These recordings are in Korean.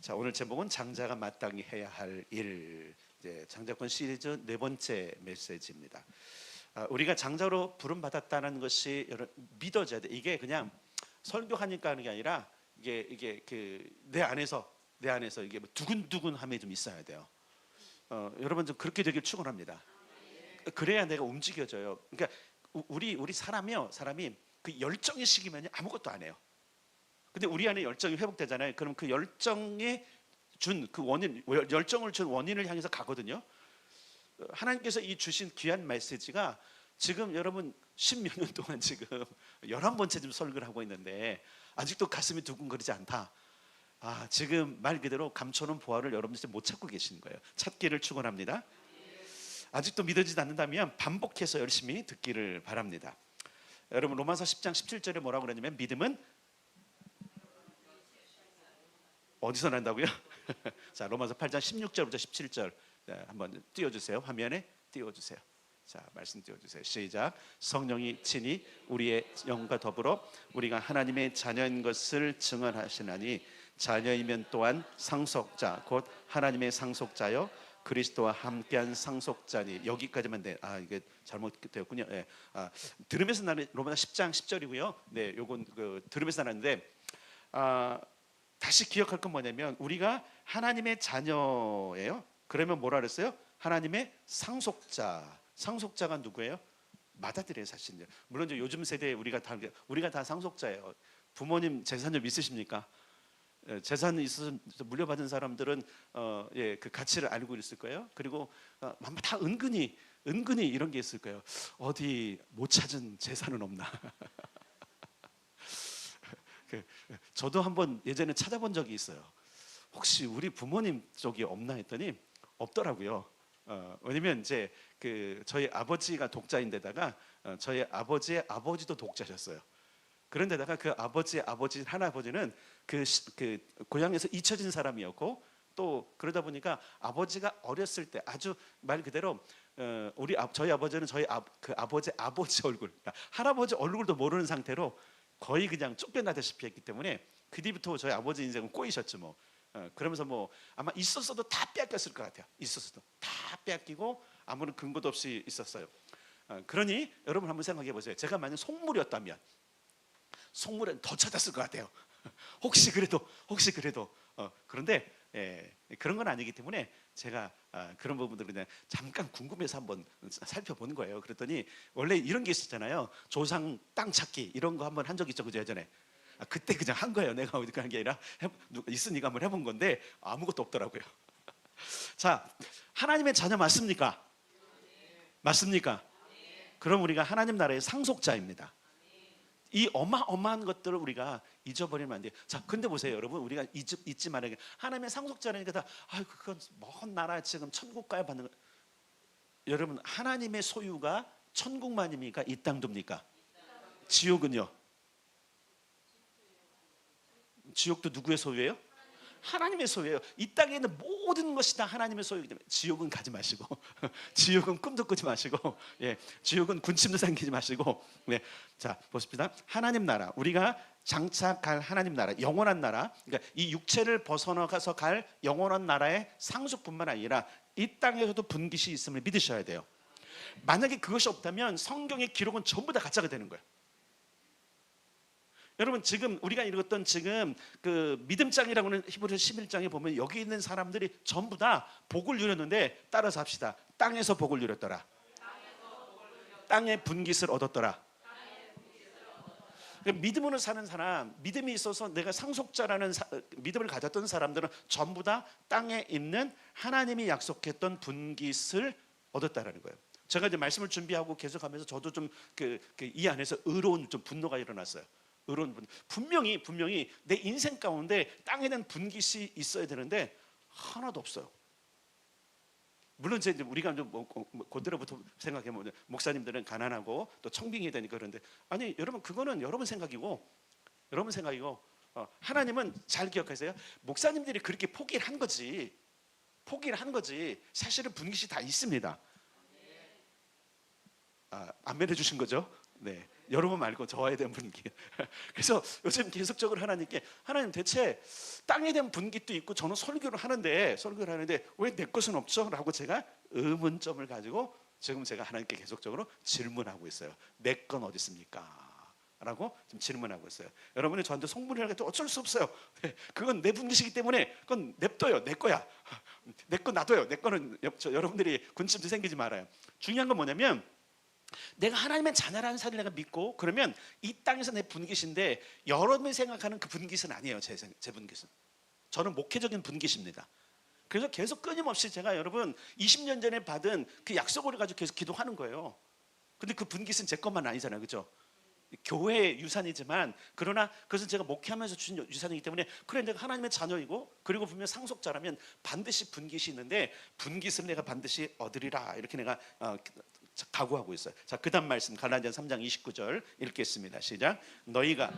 자, 오늘 제목은 장자가 마땅히 해야 할 일. 이제 장자권 시리즈 네 번째 메시지입니다. 우리가 장자로 부름 받았다는 것이 믿어져야 돼. 이게 그냥 설교하니까 하는 게 아니라 이게 그 내 안에서 이게 뭐 두근두근함이 좀 있어야 돼요. 여러분 좀 그렇게 되길 축원합니다. 그래야 내가 움직여져요. 그러니까 우리 사람이 그 열정이 식으면 아무것도 안 해요. 근데 우리 안에 열정이 회복되잖아요. 그럼 그 열정에 준 그 원인, 열정을 준 원인을 향해서 가거든요. 하나님께서 이 주신 귀한 메시지가 지금 여러분 10몇 년 동안 지금 11번째 좀 설교를 하고 있는데 아직도 가슴이 두근거리지 않다. 지금 말 그대로 감춰놓은 보화를 여러분들이 못 찾고 계시는 거예요. 찾기를 축원합니다. 아직도 믿어지지 않는다면 반복해서 열심히 듣기를 바랍니다. 여러분 로마서 10장 17절에 뭐라고 그러냐면 믿음은 어디서 난다고요? 자, 로마서 8장 16절부터 17절 한번 띄워주세요. 화면에 띄워주세요. 자, 말씀 띄워주세요. 시작. 성령이 친히 우리의 영과 더불어 우리가 하나님의 자녀인 것을 증언하시나니 자녀이면 또한 상속자 곧 하나님의 상속자여 그리스도와 함께한 상속자니. 여기까지만 돼. 이게 잘못되었군요. 네. 들으면서 나는 로마서 10장 10절이고요. 네, 요건 들으면서 나는데 다시 기억할 건 뭐냐면 우리가 하나님의 자녀예요. 그러면 뭐라 그랬어요? 하나님의 상속자가 누구예요? 맏아들이에요, 사실은요. 물론 이제 요즘 세대에 우리가 다 상속자예요. 부모님 재산 좀 있으십니까? 재산 있어서 물려받은 사람들은 그 가치를 알고 있을 거예요. 그리고 아마 다 은근히 이런 게 있을 거예요. 어디 못 찾은 재산은 없나? 저도 한번 예전에 찾아본 적이 있어요. 혹시 우리 부모님 쪽이 없나 했더니 없더라고요. 왜냐면 이제 저희 아버지가 독자인데다가 저희 아버지의 아버지도 독자셨어요. 그런데다가 그 아버지의 아버지 할아버지는 그 고향에서 잊혀진 사람이었고 또 그러다 보니까 아버지가 어렸을 때 아주 말 그대로 저희 아버지는 그 아버지 얼굴, 그러니까 할아버지 얼굴도 모르는 상태로 거의 그냥 쫓겨나다시피 했기 때문에 그 뒤부터 저희 아버지 인생은 꼬이셨죠 뭐. 그러면서 뭐 아마 있었어도 다 빼앗겼을 것 같아요. 있었어도 다 빼앗기고 아무런 근거도 없이 있었어요. 그러니 여러분 한번 생각해 보세요. 제가 만약 속물이었다면 속물은 더 찾았을 것 같아요. 혹시 그래도 그런데 그런 건 아니기 때문에 제가 그런 부분들을 그냥 잠깐 궁금해서 한번 살펴보는 거예요. 그랬더니 원래 이런 게 있었잖아요. 조상 땅 찾기 이런 거 한번 한 적 있죠, 그죠? 예전에. 그때 그냥 한 거예요. 내가 어디 가는 게 아니라 있으니까 한번 해본 건데 아무것도 없더라고요. 자, 하나님의 자녀 맞습니까? 맞습니까? 그럼 우리가 하나님 나라의 상속자입니다. 이 어마어마한 것들을 우리가 잊어버리면 안 돼요. 자, 근데 보세요, 여러분. 우리가 잊지 말아야 돼. 하나님의 상속자라니까 그건 먼 나라 지금 천국 가야 받는 거. 여러분, 하나님의 소유가 천국만입니까? 이 땅도입니까? 지옥은요? 지옥도 누구의 소유예요? 하나님의 소유예요. 이 땅에 있는 모든 것이 다 하나님의 소유이기 때문에 지옥은 가지 마시고 지옥은 꿈도 꾸지 마시고 지옥은 군침도 삼키지 마시고 자, 보십시다. 하나님 나라, 우리가 장착할 하나님 나라, 영원한 나라, 그러니까 이 육체를 벗어나가서 갈 영원한 나라의 상속뿐만 아니라 이 땅에서도 분깃이 있음을 믿으셔야 돼요. 만약에 그것이 없다면 성경의 기록은 전부 다 가짜가 되는 거예요. 여러분, 지금 우리가 읽었던 지금 그 믿음장이라고 하는 히브리서 11장에 보면 여기 있는 사람들이 전부 다 복을 누렸는데 따라서 합시다. 땅에서 복을 누렸더라. 땅의 분깃을 얻었더라. 믿음으로 사는 사람, 믿음이 있어서 내가 상속자라는 믿음을 가졌던 사람들은 전부 다 땅에 있는 하나님이 약속했던 분깃을 얻었다라는 거예요. 제가 이제 말씀을 준비하고 계속하면서 저도 좀 이 안에서 의로운 좀 분노가 일어났어요. 분명히 내 인생 가운데 땅에는 분깃이 있어야 되는데 하나도 없어요. 물론 이제 우리가 좀 그대로부터 생각해보면 목사님들은 가난하고 또 청빙이 되니까 그런데 아니, 여러분, 그거는 여러분 생각이고 하나님은 잘 기억하세요. 목사님들이 그렇게 포기를 한 거지. 사실은 분깃이 다 있습니다. 아멘 해주신 거죠? 네. 여러분 말고 저와에 대한 분기. 그래서 요즘 계속적으로 하나님께, 하나님 대체 땅에 대한 분기도 있고 저는 설교를 하는데 왜 내 것은 없죠? 라고 제가 의문점을 가지고 지금 제가 하나님께 계속적으로 질문하고 있어요. 내 건 어디 있습니까? 라고 지금 질문하고 있어요. 여러분이 저한테 송문이라고 해도 어쩔 수 없어요. 그건 내 분기시기 때문에 그건 냅둬요. 내 거야. 내 거 놔둬요. 내 거는 여러분들이 군침도 생기지 말아요. 중요한 건 뭐냐면, 내가 하나님의 자녀라는 사실을 내가 믿고, 그러면 이 땅에서 내 분깃인데 여러분이 생각하는 그 분깃은 아니에요. 제 분깃은. 저는 목회적인 분깃입니다. 그래서 계속 끊임없이 제가 여러분 20년 전에 받은 그 약속을 가지고 계속 기도하는 거예요. 근데 그 분깃은 제 것만 아니잖아요. 그죠? 교회의 유산이지만, 그러나 그것은 제가 목회하면서 주신 유산이기 때문에, 그래 내가 하나님의 자녀이고 그리고 분명 상속자라면 반드시 분깃이 있는데, 분깃을 내가 반드시 얻으리라, 이렇게 내가 각오하고 있어요. 자, 그 다음 말씀 갈라디아서 3장 29절 읽겠습니다. 시작. 너희가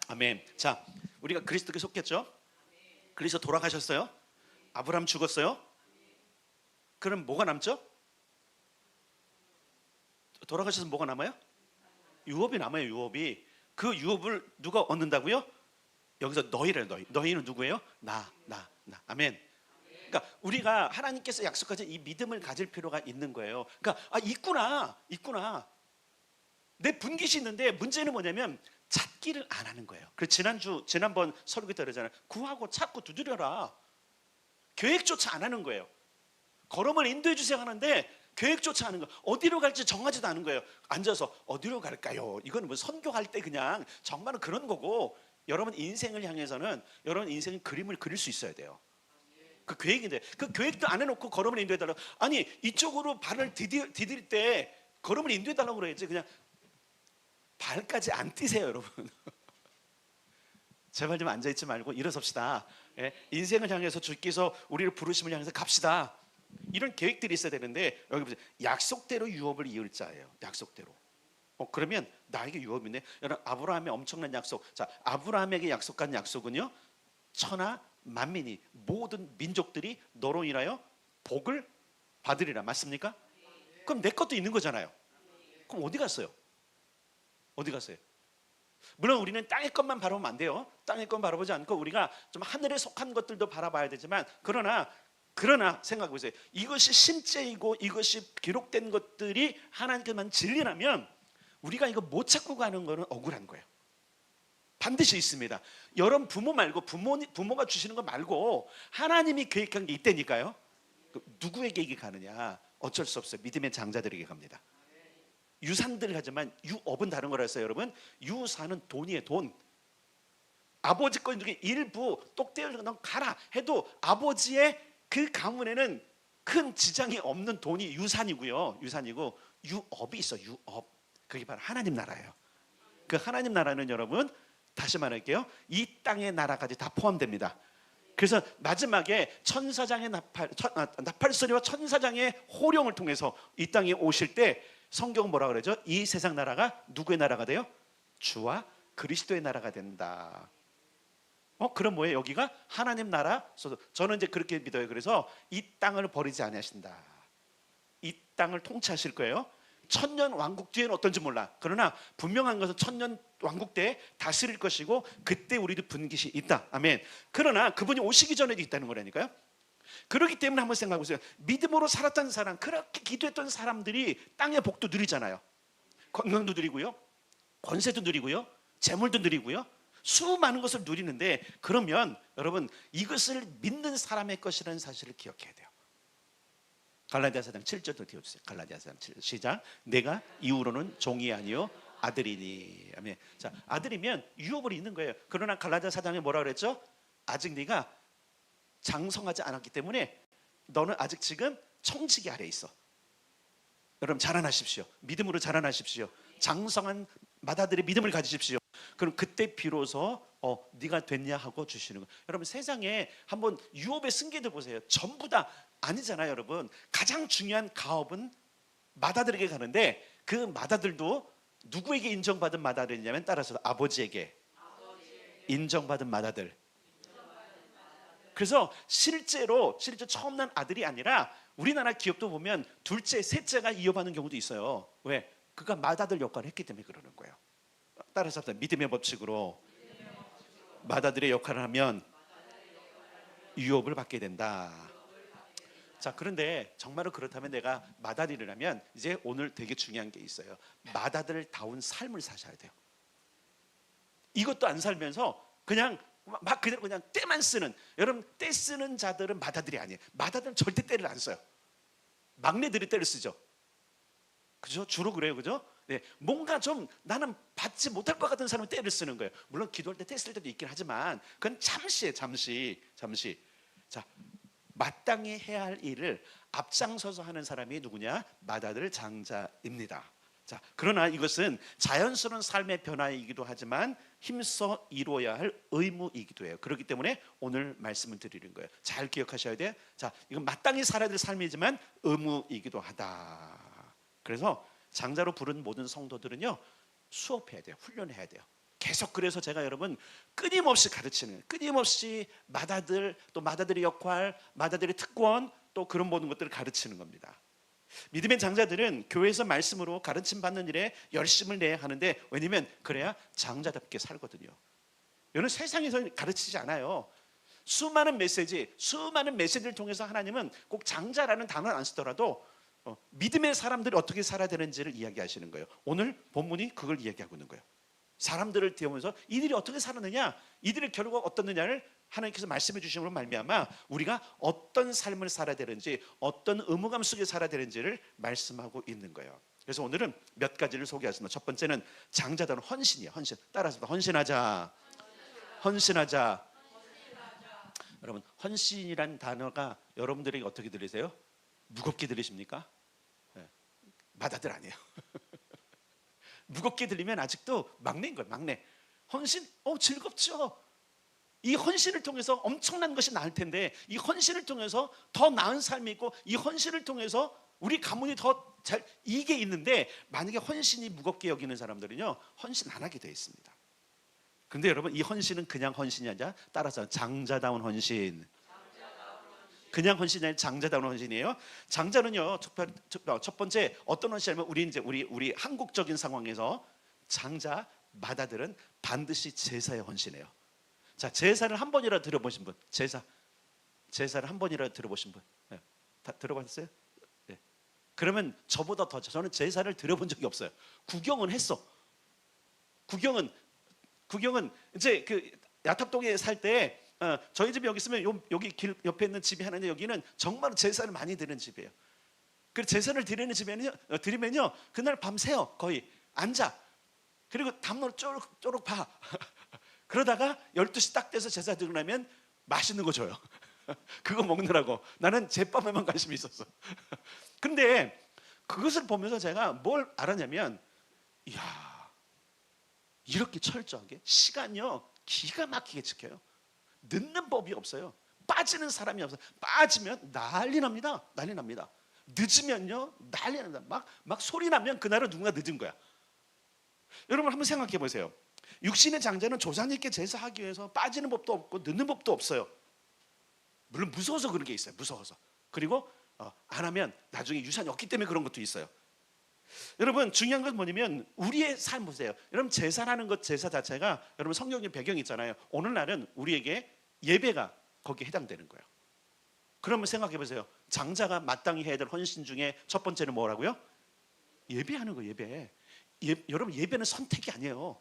아멘. 자, 우리가 그리스도께 속했죠? 그리스도 돌아가셨어요? 아브라함 죽었어요? 그럼 뭐가 남죠? 돌아가셔서 뭐가 남아요? 유업이 남아요. 유업이. 그 유업을 누가 얻는다고요? 여기서 너희를, 너희는 누구예요? 나. 아멘. 그러니까 우리가 하나님께서 약속하신 이 믿음을 가질 필요가 있는 거예요. 그러니까 있구나. 내 분깃이 있는데, 문제는 뭐냐면 찾기를 안 하는 거예요. 그래서 지난번 설교 때 그러잖아요. 구하고 찾고 두드려라. 계획조차 안 하는 거예요. 걸음을 인도해 주세요 하는데 계획조차 하는 거. 어디로 갈지 정하지도 않은 거예요. 앉아서 어디로 갈까요? 이건 뭐 선교할 때 그냥 정말은 그런 거고, 여러분 인생을 향해서는 여러분 인생의 그림을 그릴 수 있어야 돼요. 그 계획인데, 그 계획도 안 해놓고 걸음을 인도해 달라고. 아니, 이쪽으로 발을 디딜 때 걸음을 인도해 달라고 그래야지. 그냥 발까지 안 뛰세요, 여러분. 제발 좀 앉아있지 말고 일어섭시다. 예? 인생을 향해서 주께서 우리를 부르심을 향해서 갑시다. 이런 계획들이 있어야 되는데, 여기 보세요. 약속대로 유업을 이을 자예요. 약속대로. 그러면 나에게 유업이네. 여러분, 아브라함의 엄청난 약속. 자, 아브라함에게 약속한 약속은요, 천하 만민이, 모든 민족들이 너로 인하여 복을 받으리라. 맞습니까? 그럼 내 것도 있는 거잖아요. 그럼 어디 갔어요? 물론 우리는 땅의 것만 바라보면 안 돼요. 땅의 것 바라보지 않고 우리가 좀 하늘에 속한 것들도 바라봐야 되지만, 그러나 생각해 보세요. 이것이 실제이고 이것이 기록된 것들이 하나님께만 진리라면, 우리가 이거 못 찾고 가는 거는 억울한 거예요. 반드시 있습니다. 여러분 부모 말고, 부모가 주시는 거 말고 하나님이 계획한 게 있다니까요. 누구에게 이게 가느냐? 어쩔 수 없어요. 믿음의 장자들에게 갑니다. 유산들 하지만 유업은 다른 거라 했어요. 여러분, 유산은 돈이에요. 돈. 아버지 거 중에 일부 똑대를 넌 가라 해도 아버지의 그 가문에는 큰 지장이 없는 돈이 유산이고요. 유산이고, 유업이 있어. 유업. 그게 바로 하나님 나라예요. 그 하나님 나라는 여러분, 다시 말할게요, 이 땅의 나라까지 다 포함됩니다. 그래서 마지막에 천사장의 나팔소리와 천사장의 호령을 통해서 이 땅에 오실 때, 성경은 뭐라 그러죠? 이 세상 나라가 누구의 나라가 돼요? 주와 그리스도의 나라가 된다. 그럼 뭐예요? 여기가 하나님 나라. 저는 이제 그렇게 믿어요. 그래서 이 땅을 버리지 아니하신다. 이 땅을 통치하실 거예요. 천년 왕국 뒤에는 어떤지 몰라. 그러나 분명한 것은 천년 왕국 때 다스릴 것이고, 그때 우리도 분깃이 있다. 아멘. 그러나 그분이 오시기 전에도 있다는 거라니까요. 그렇기 때문에 한번 생각해 보세요. 믿음으로 살았던 사람, 그렇게 기도했던 사람들이 땅의 복도 누리잖아요. 건강도 누리고요, 권세도 누리고요, 재물도 누리고요, 수많은 것을 누리는데, 그러면 여러분 이것을 믿는 사람의 것이라는 사실을 기억해야 돼요. 갈라디아서 4장 7절도 띄워주세요. 갈라디아서 4장 7절 시작. 내가 이후로는 종이 아니요 아들이니. 아멘. 자, 아들이면 유업을 있는 거예요. 그러나 갈라디아서 4장에 뭐라 그랬죠? 아직 네가 장성하지 않았기 때문에 너는 아직 지금 청지기 아래에 있어. 여러분 자라나십시오. 믿음으로 자라나십시오. 장성한 맏아들의 믿음을 가지십시오. 그럼 그때 비로소 네가 됐냐 하고 주시는 거예요. 여러분 세상에 한번 유업의 승계들 보세요. 전부 다 아니잖아요. 여러분 가장 중요한 가업은 맏아들에게 가는데, 그 맏아들도 누구에게 인정받은 맏아들이냐면, 따라서 아버지에게 인정받은 맏아들. 그래서 실제로 처음 난 아들이 아니라 우리나라 기업도 보면 둘째, 셋째가 이어받는 경우도 있어요. 왜? 그가 맏아들 역할을 했기 때문에 그러는 거예요. 따라서 믿음의 법칙으로 맏아들의 역할을 하면 유업을 받게 된다. 자, 그런데 정말로 그렇다면 내가 맏아들이라면 이제 오늘 되게 중요한 게 있어요. 맏아들다운 삶을 사셔야 돼요. 이것도 안 살면서 그냥 막 그대로 그냥 때만 쓰는, 여러분 때 쓰는 자들은 맏아들이 아니에요. 맏아들은 절대 때를 안 써요. 막내들이 때를 쓰죠. 그죠? 주로 그래요. 그죠? 네, 뭔가 좀 나는 받지 못할 것 같은 사람은 때를 쓰는 거예요. 물론 기도할 때 때 쓸 때도 있긴 하지만 그건 잠시예요. 잠시. 자, 마땅히 해야 할 일을 앞장서서 하는 사람이 누구냐? 맏아들 장자입니다. 자, 그러나 이것은 자연스러운 삶의 변화이기도 하지만 힘써 이루어야 할 의무이기도 해요. 그렇기 때문에 오늘 말씀을 드리는 거예요. 잘 기억하셔야 돼요. 자, 이건 마땅히 살아야 될 삶이지만 의무이기도 하다. 그래서 장자로 부른 모든 성도들은요, 수업해야 돼요. 훈련해야 돼요. 계속. 그래서 제가 여러분 끊임없이 가르치는, 끊임없이 맏아들, 또 맏아들의 역할, 맏아들의 특권, 또 그런 모든 것들을 가르치는 겁니다. 믿음의 장자들은 교회에서 말씀으로 가르침 받는 일에 열심을 내야 하는데, 왜냐면 그래야 장자답게 살거든요. 여러분 세상에서 가르치지 않아요. 수많은 메시지를 통해서 하나님은 꼭 장자라는 단어를 안 쓰더라도 믿음의 사람들이 어떻게 살아야 되는지를 이야기하시는 거예요. 오늘 본문이 그걸 이야기하고 있는 거예요. 사람들을 대하면서 이들이 어떻게 살았느냐, 이들의 결과가 어떻느냐를 하나님께서 말씀해 주심으로 말미암아 우리가 어떤 삶을 살아야 되는지, 어떤 의무감 속에 살아야 되는지를 말씀하고 있는 거예요. 그래서 오늘은 몇 가지를 소개하겠습니다. 첫 번째는 장자다운 헌신이에요. 헌신. 따라서 헌신하자. 여러분, 헌신이란 단어가 여러분들에게 어떻게 들리세요? 무겁게 들리십니까? 네. 맏아들 아니에요. 무겁게 들리면 아직도 막내인 거예요. 막내. 헌신? 즐겁죠. 이 헌신을 통해서 엄청난 것이 나을 텐데, 이 헌신을 통해서 더 나은 삶이 있고, 이 헌신을 통해서 우리 가문이 더 잘, 이게 있는데, 만약에 헌신이 무겁게 여기는 사람들은요, 헌신 안 하게 되어 있습니다. 근데 여러분, 이 헌신은 그냥 헌신이 아니라 따라서 장자다운 헌신. 그냥 헌신이 아니라 장자다운 헌신이에요. 장자는요, 첫 번째 어떤 헌신이냐면, 우리 한국적인 상황에서 장자, 맏아들은 반드시 제사에 헌신해요. 자, 제사를 한 번이라도 들어보신 분, 제사를 한 번이라도 들어보신 분, 네. 다 들어봤어요? 네. 그러면 저보다 더, 저는 제사를 들어본 적이 없어요. 구경은 했어. 구경은 이제 그 야탑동에 살 때 저희 집이 여기 있으면 여기 길 옆에 있는 집이 하나 있는데, 여기는 정말 제사를 많이 드리는 집이에요. 그래서 제사를 드리는 드리면요 그날 밤새요. 거의 앉아. 그리고 담론을 쪼록 봐. 그러다가 12시 딱 돼서 제사 드리고 나면 맛있는 거 줘요. 그거 먹느라고. 나는 제밥에만 관심이 있었어. 근데 그것을 보면서 제가 뭘 알았냐면, 이야, 이렇게 철저하게 시간요 기가 막히게 지켜요. 늦는 법이 없어요. 빠지는 사람이 없어요. 빠지면 난리 납니다. 늦으면요 난리 납니다. 막 소리 나면 그날은 누군가 늦은 거야. 여러분 한번 생각해 보세요. 육신의 장자는 조상님께 제사하기 위해서 빠지는 법도 없고 늦는 법도 없어요. 물론 무서워서 그런 게 있어요. 무서워서. 그리고 안 하면 나중에 유산이 없기 때문에 그런 것도 있어요. 여러분 중요한 건 뭐냐면 우리의 삶 보세요. 여러분 제사라는 것, 제사 자체가 여러분 성경적 배경이 있잖아요. 오늘날은 우리에게 예배가 거기에 해당되는 거예요. 그러면 생각해 보세요. 장자가 마땅히 해야 될 헌신 중에 첫 번째는 뭐라고요? 예배하는 거예요. 여러분 예배는 선택이 아니에요.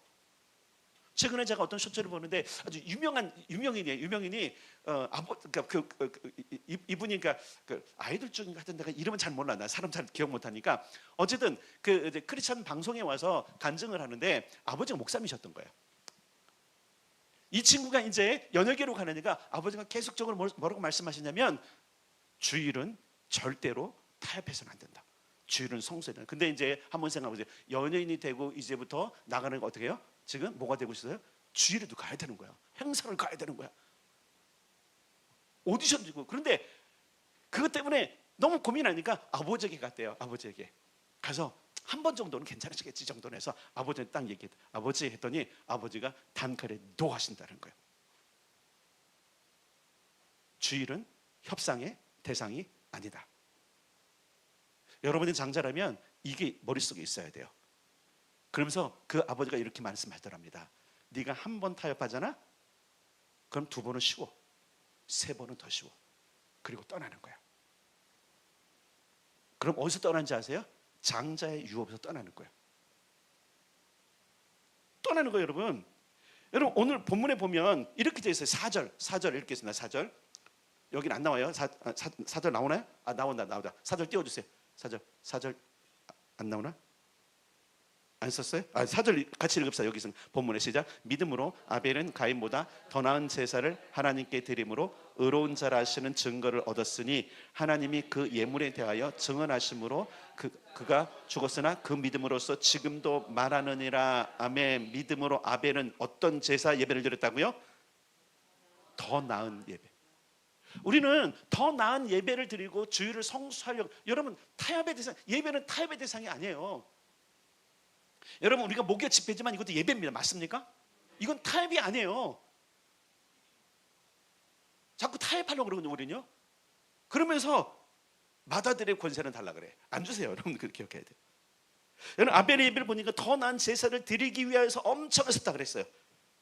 최근에 제가 어떤 쇼츠를 보는데 아주 유명인이 이분이 그러니까 아이돌 중 같은 데가 이름은 잘 몰라. 나 사람 잘 기억 못 하니까. 어쨌든 이제 크리스천 방송에 와서 간증을 하는데 아버지가 목사님이셨던 거예요. 이 친구가 이제 연예계로 가려니까 아버지가 계속적으로 뭐라고 말씀하시냐면, 주일은 절대로 타협해서는 안 된다. 주일은 성수해야 된다. 근데 이제 한번 생각해 보세요. 연예인이 되고 이제부터 나가는 거 어떻게 해요? 지금 뭐가 되고 있어요? 주일에도 가야 되는 거야. 행사를 가야 되는 거야. 오디션 주고. 그런데 그것 때문에 너무 고민하니까 아버지에게 갔대요. 아버지에게 가서 한 번 정도는 괜찮으시겠지 정도는 해서 아버지한테 딱 얘기했대. 아버지 했더니 아버지가 단칼에 노 하신다는 거예요. 주일은 협상의 대상이 아니다. 여러분이 장자라면 이게 머릿속에 있어야 돼요. 그러면서 그 아버지가 이렇게 말씀하더랍니다. 네가 한 번 타협하잖아? 그럼 2번은 쉬워. 3번은 더 쉬워. 그리고 떠나는 거야. 그럼 어디서 떠나는지 아세요? 장자의 유업에서 떠나는 거예요. 떠나는 거예요, 여러분. 여러분 오늘 본문에 보면 이렇게 되어 있어요. 4절 이렇게 있습니다. 4절. 여긴 안 나와요. 4절 나오나요? 나온다. 4절 띄워주세요. 4절 안 나오나? 안 썼어요? 4절 같이 읽읍시다. 여기서 본문의 시작. 믿음으로 아벨은 가인보다 더 나은 제사를 하나님께 드림으로 의로운 자라 하시는 증거를 얻었으니 하나님이 그 예물에 대하여 증언하심으로 그가 죽었으나 그 믿음으로써 지금도 말하느니라. 아멘. 믿음으로 아벨은 어떤 제사 예배를 드렸다고요? 더 나은 예배. 우리는 더 나은 예배를 드리고 주일을 성수하려고. 여러분 타협의 대상, 예배는 타협의 대상이 아니에요. 여러분 우리가 목요 집회지만 이것도 예배입니다. 맞습니까? 이건 타협이 아니에요. 자꾸 타협하려고 그러거든요. 우리는요. 그러면서 마다들의 권세는 달라 그래. 안 주세요. 여러분 그렇게 기억해야 돼요. 여러분 아벨의 예배를 보니까 더 나은 제사를 드리기 위해서 엄청 애썼다 그랬어요.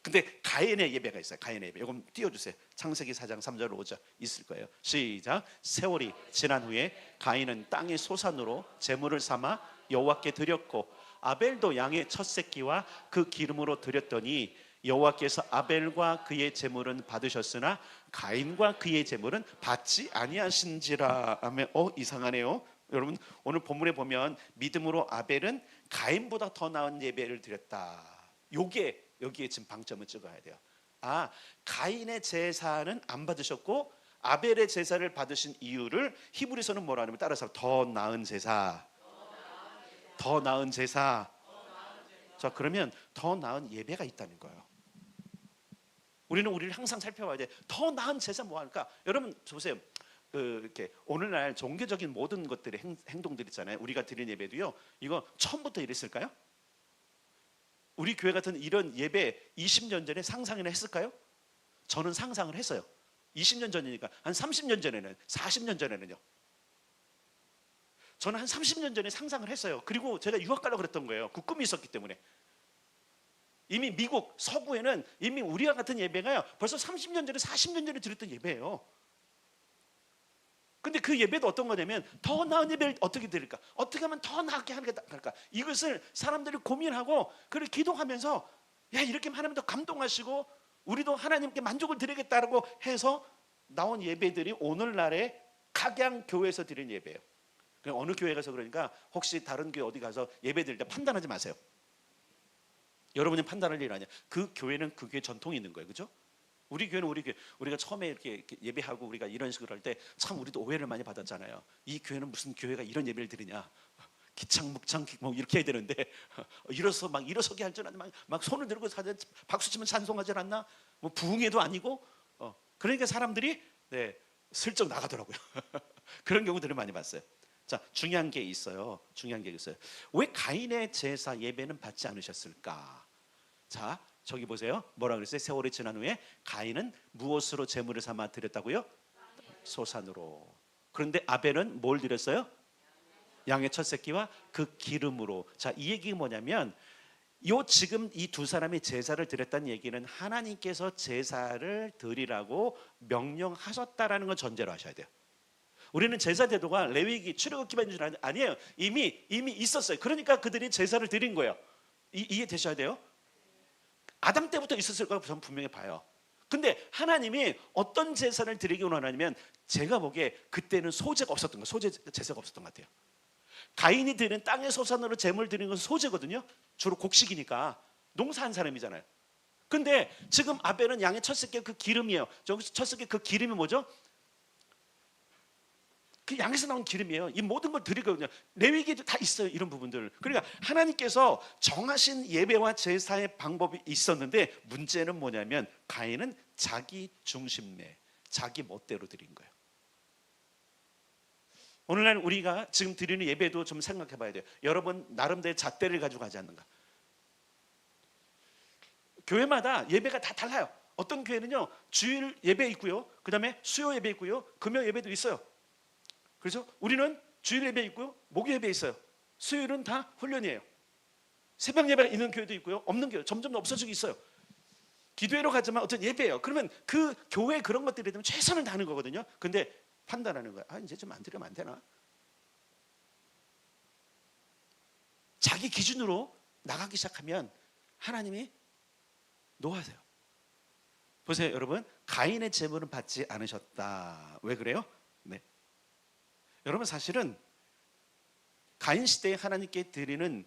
근데 가인의 예배가 있어요. 가인의 예배. 이건 띄워주세요. 창세기 4장 3절 5절 있을 거예요. 시작. 세월이 지난 후에 가인은 땅의 소산으로 제물을 삼아 여호와께 드렸고 아벨도 양의 첫 새끼와 그 기름으로 드렸더니 여호와께서 아벨과 그의 제물은 받으셨으나 가인과 그의 제물은 받지 아니하신지라. 아멘. 이상하네요. 여러분 오늘 본문에 보면 믿음으로 아벨은 가인보다 더 나은 예배를 드렸다. 여기에 지금 방점을 찍어야 돼요. 가인의 제사는 안 받으셨고 아벨의 제사를 받으신 이유를 히브리서는 뭐라 하냐면 따라서 더 나은 제사. 더 나은 제사. 자, 그러면 더 나은 예배가 있다는 거예요. 우리를 항상 살펴봐야 돼. 더 나은 제사 뭐 할까? 여러분 보세요. 이렇게 오늘날 종교적인 모든 것들의 행동들 있잖아요. 우리가 드린 예배도요. 이거 처음부터 이랬을까요? 우리 교회 같은 이런 예배 20년 전에 상상이나 했을까요? 저는 상상을 했어요. 20년 전이니까 한 30년 전에는, 40년 전에는요. 저는 한 30년 전에 상상을 했어요. 그리고 제가 유학 가려고 그랬던 거예요. 그 꿈이 있었기 때문에. 이미 미국 서부에는 이미 우리와 같은 예배가요 벌써 30년 전에 40년 전에 드렸던 예배예요. 근데 그 예배도 어떤 거냐면 더 나은 예배를 어떻게 드릴까? 어떻게 하면 더 나게 할까? 이것을 사람들이 고민하고 그걸 기도하면서 이렇게 하나님 더 감동하시고 우리도 하나님께 만족을 드리겠다라고 해서 나온 예배들이 오늘날의 각양 교회에서 드린 예배예요. 그냥 어느 교회 가서 그러니까 혹시 다른 교회 어디 가서 예배 드릴 때 판단하지 마세요. 여러분이 판단할 일 아니야. 그 교회는 그 교회 전통이 있는 거예요. 그죠? 우리 교회는 우리 교회. 우리가 처음에 이렇게 예배하고 우리가 이런 식으로 할 때 참 우리도 오해를 많이 받았잖아요. 이 교회는 무슨 교회가 이런 예배를 드리냐? 기창묵창 뭐 이렇게 해야 되는데 일어서 막 일어서게 할 줄 아나 막 손을 들고 박수 치면 찬송하지 않나? 뭐 부흥회도 아니고 그러니까 사람들이 슬쩍 나가더라고요. 그런 경우들을 많이 봤어요. 자, 중요한 게 있어요. 왜 가인의 제사 예배는 받지 않으셨을까? 자, 저기 보세요. 뭐라 그랬어요? 세월이 지난 후에 가인은 무엇으로 제물을 삼아 드렸다고요? 소산으로. 그런데 아벨은 뭘 드렸어요? 양의 첫 새끼와 그 기름으로. 자, 이 얘기가 뭐냐면 지금 이 두 사람이 제사를 드렸다는 얘기는 하나님께서 제사를 드리라고 명령하셨다라는 걸 전제로 하셔야 돼요. 우리는 제사 제도가 레위기 출애굽 기반인 줄 아니에요. 이미 있었어요. 그러니까 그들이 제사를 드린 거예요. 이해되셔야 돼요. 아담 때부터 있었을 거라고 저는 분명히 봐요. 근데 하나님이 어떤 제사를 드리기 원하냐면 제가 보기에 그때는 소제가 없었던 거예요. 제사가 없었던 것 같아요. 가인이 드린 땅의 소산으로 제물 드리는 건 소제거든요. 주로 곡식이니까 농사한 사람이잖아요. 근데 지금 아벨은 양의 첫 새끼 그 기름이에요. 첫 새끼 그 기름이 뭐죠? 그 양에서 나온 기름이에요. 이 모든 걸 드리거든요. 레위기에도 다 있어요. 이런 부분들. 그러니까 하나님께서 정하신 예배와 제사의 방법이 있었는데 문제는 뭐냐면 가인은 자기 중심내, 자기 멋대로 드린 거예요. 오늘날 우리가 지금 드리는 예배도 좀 생각해 봐야 돼요. 여러분 나름대로 잣대를 가지고 가지 않는가? 교회마다 예배가 다 달라요. 어떤 교회는요 주일 예배 있고요, 그 다음에 수요 예배 있고요, 금요 예배도 있어요. 그래서 우리는 주일 예배 있고요, 목요 예배 있어요. 수요일은 다 훈련이에요. 새벽 예배가 있는 교회도 있고요, 없는 교회 점점 없어지고 있어요. 기도회로 가지만 어떤 예배예요. 그러면 그 교회 그런 것들이 되면 최선을 다하는 거거든요. 근데 판단하는 거야. 아, 이제 좀 안 드리면 안 되나? 자기 기준으로 나가기 시작하면 하나님이 노하세요. 보세요, 여러분. 가인의 제물은 받지 않으셨다. 왜 그래요? 네. 여러분, 사실은 가인 시대에 하나님께 드리는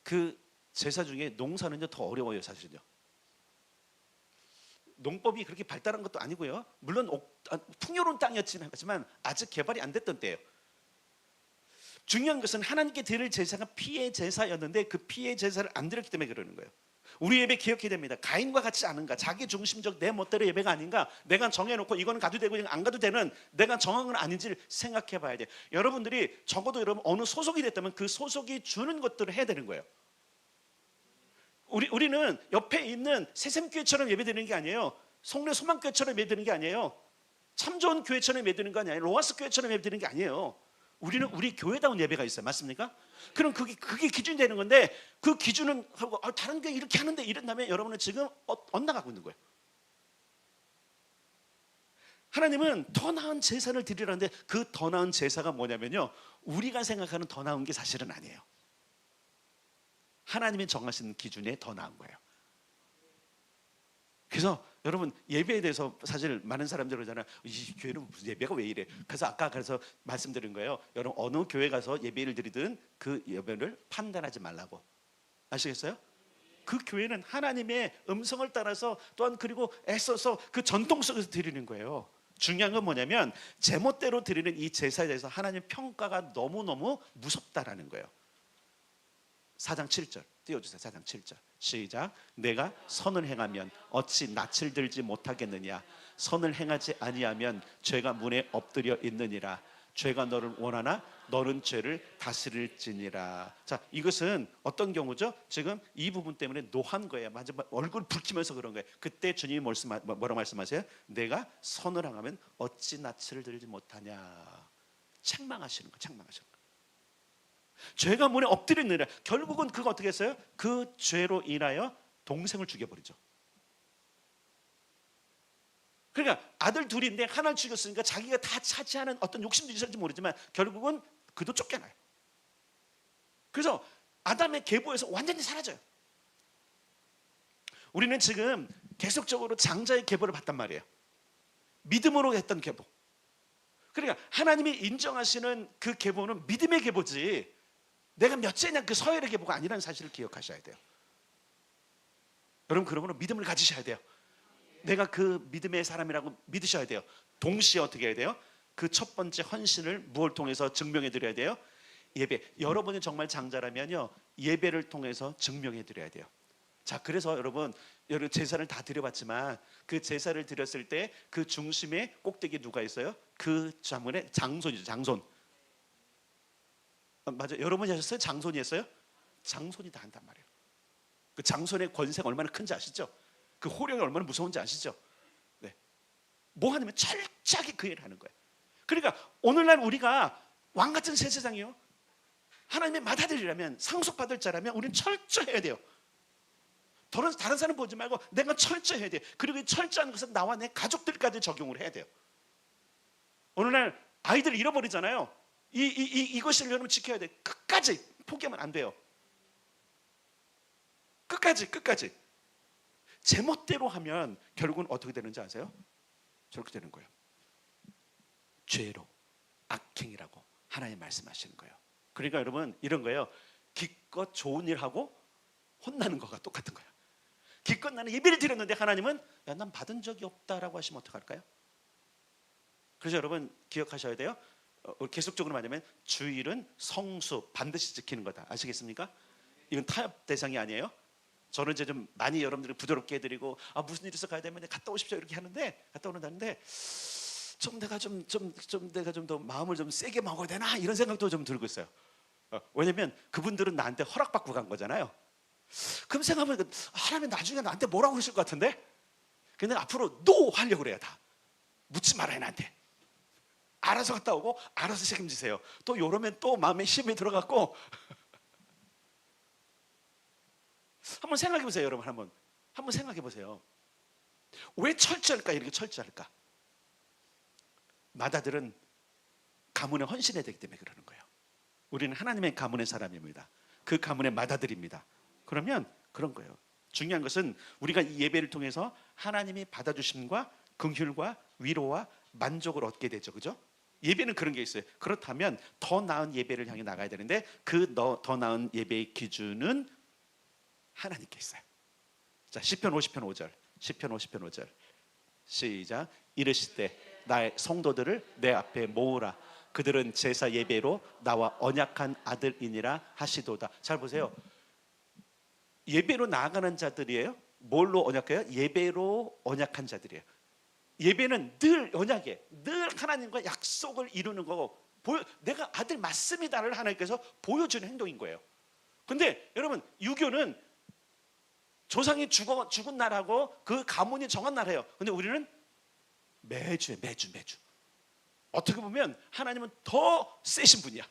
그 제사 중에 농사는요 더 어려워요, 사실은요. 농법이 그렇게 발달한 것도 아니고요. 물론 풍요로운 땅이었지만 하지만 아직 개발이 안 됐던 때예요. 중요한 것은 하나님께 드릴 제사가 피의 제사였는데 그 피의 제사를 안 드렸기 때문에 그러는 거예요. 우리 예배 기억해야 됩니다. 가인과 같지 않은가? 자기 중심적 내 멋대로 예배가 아닌가? 내가 정해놓고 이거는 가도 되고 안 가도 되는 내가 정한 건 아닌지를 생각해 봐야 돼요. 여러분들이 적어도 여러분 어느 소속이 됐다면 그 소속이 주는 것들을 해야 되는 거예요. 우리는 옆에 있는 새샘교회처럼 예배드리는 게 아니에요. 송내 소망교회처럼 예배드리는 게 아니에요. 참 좋은 교회처럼 예배드리는 거 아니에요. 로아스 교회처럼 예배드리는 게 아니에요. 우리는 우리 교회다운 예배가 있어요. 맞습니까? 그럼 그게 기준이 되는 건데 그 기준은 하고 다른 교회 이렇게 하는데 이런다면 여러분은 지금 엇나가고 있는 거예요. 하나님은 더 나은 제사를 드리라는데 그 더 나은 제사가 뭐냐면요, 우리가 생각하는 더 나은 게 사실은 아니에요. 하나님이 정하신 기준에 더 나은 거예요. 그래서 여러분 예배에 대해서 사실 많은 사람들이 그러잖아요. 이 교회는 무슨 예배가 왜 이래? 그래서 아까 말씀드린 거예요. 여러분 어느 교회 가서 예배를 드리든 그 예배를 판단하지 말라고. 아시겠어요? 그 교회는 하나님의 음성을 따라서 또한 그리고 애써서 그 전통 속에서 드리는 거예요. 중요한 건 뭐냐면 제멋대로 드리는 이 제사에 대해서 하나님 평가가 너무너무 무섭다라는 거예요. 4장 7절 띄워주세요. 4장 7절 시작. 내가 선을 행하면 어찌 낯을 들지 못하겠느냐? 선을 행하지 아니하면 죄가 문에 엎드려 있느니라. 죄가 너를 원하나 너는 죄를 다스릴지니라. 자, 이것은 어떤 경우죠? 지금 이 부분 때문에 노한 거예요. 마지막 얼굴 붉히면서 그런 거예요. 그때 주님이 뭐라고 말씀하세요? 내가 선을 행하면 어찌 낯을 들지 못하냐? 책망하시는 거예요. 책망하시는 거예요. 죄가 문에 엎드렸느냐. 결국은 그거 어떻게 했어요? 그 죄로 인하여 동생을 죽여버리죠. 그러니까 아들 둘인데 하나를 죽였으니까 자기가 다 차지하는 어떤 욕심도 있을지 모르지만 결국은 그도 쫓겨나요. 그래서 아담의 계보에서 완전히 사라져요. 우리는 지금 계속적으로 장자의 계보를 봤단 말이에요. 믿음으로 했던 계보. 그러니까 하나님이 인정하시는 그 계보는 믿음의 계보지 내가 몇째냐 그 서열의 계보가 아니라는 사실을 기억하셔야 돼요. 여러분 그러므로 믿음을 가지셔야 돼요. 내가 그 믿음의 사람이라고 믿으셔야 돼요. 동시에 어떻게 해야 돼요? 그 첫 번째 헌신을 무엇을 통해서 증명해 드려야 돼요? 예배. 여러분이 정말 장자라면요 예배를 통해서 증명해 드려야 돼요. 자, 그래서 여러분 제사를 다 드려봤지만 그 제사를 드렸을 때 그 중심에 꼭대기 누가 있어요? 그 자문의 장손이죠. 장손. 맞아요. 여러분이 하셨어요? 장손이 했어요? 장손이 다 한단 말이에요. 그 장손의 권세가 얼마나 큰지 아시죠? 그 호령이 얼마나 무서운지 아시죠? 네. 뭐 하냐면 철저하게 그 일을 하는 거예요. 그러니까 오늘날 우리가 왕 같은 새 세상이요, 하나님의 맏아들이라면 상속받을 자라면 우리는 철저해야 돼요. 다른 사람 보지 말고 내가 철저해야 돼요. 그리고 이 철저한 것은 나와 내 가족들까지 적용을 해야 돼요. 오늘날 아이들 잃어버리잖아요. 이것을 여러분 지켜야 돼. 끝까지 포기하면 안 돼요. 끝까지. 제멋대로 하면 결국은 어떻게 되는지 아세요? 저렇게 되는 거예요. 죄로, 악행이라고 하나님 말씀하시는 거예요. 그러니까 여러분 이런 거예요. 기껏 좋은 일 하고 혼나는 거가 똑같은 거예요. 기껏 나는 예배를 드렸는데 하나님은 야, 난 받은 적이 없다라고 하시면 어떡할까요? 그래서 여러분 기억하셔야 돼요. 계속적으로 말하면 주일은 성수 반드시 지키는 거다. 아시겠습니까? 이건 타협 대상이 아니에요. 저는 이제 좀 많이 여러분들을 부드럽게 해드리고 무슨 일 있어 가야 되면 갔다 오십시오 이렇게 하는데 갔다 오는다는데 좀 내가 좀 더 마음을 좀 세게 먹어야 되나 이런 생각도 좀 들고 있어요. 왜냐면 그분들은 나한테 허락받고 간 거잖아요. 그럼 생각해보면 하나님 나중에 나한테 뭐라고 그러실 것 같은데 근데 앞으로 노 하려고 그래요. 다 묻지 말아요. 나한테 알아서 갔다 오고 알아서 책임지세요. 또 이러면 또 마음에 힘이 들어갔고 한번 생각해 보세요. 여러분 한번 생각해 보세요. 왜 철저할까? 이렇게 철저할까? 마다들은 가문에 헌신해야 되기 때문에 그러는 거예요. 우리는 하나님의 가문의 사람입니다. 그 가문의 마다들입니다. 그러면 그런 거예요. 중요한 것은 우리가 이 예배를 통해서 하나님이 받아주심과 긍휼과 위로와 만족을 얻게 되죠. 그죠? 예배는 그런 게 있어요. 그렇다면 더 나은 예배를 향해 나가야 되는데 그 더 나은 예배의 기준은 하나님께 있어요. 자, 시편 50편 5절. 시편 50편 5절. 시작. 이르시되 나의 성도들을 내 앞에 모으라. 그들은 제사 예배로 나와 언약한 아들이니라 하시도다. 잘 보세요. 예배로 나아가는 자들이에요. 뭘로 언약해요? 예배로 언약한 자들이에요. 예배는 늘 언약에 늘 하나님과 약속을 이루는 거고 내가 아들 맞습니다를 하나님께서 보여주는 행동인 거예요. 근데 여러분 유교는 조상이 죽은 날하고 그 가문이 정한 날이에요. 근데 우리는 매주 어떻게 보면 하나님은 더 세신 분이야.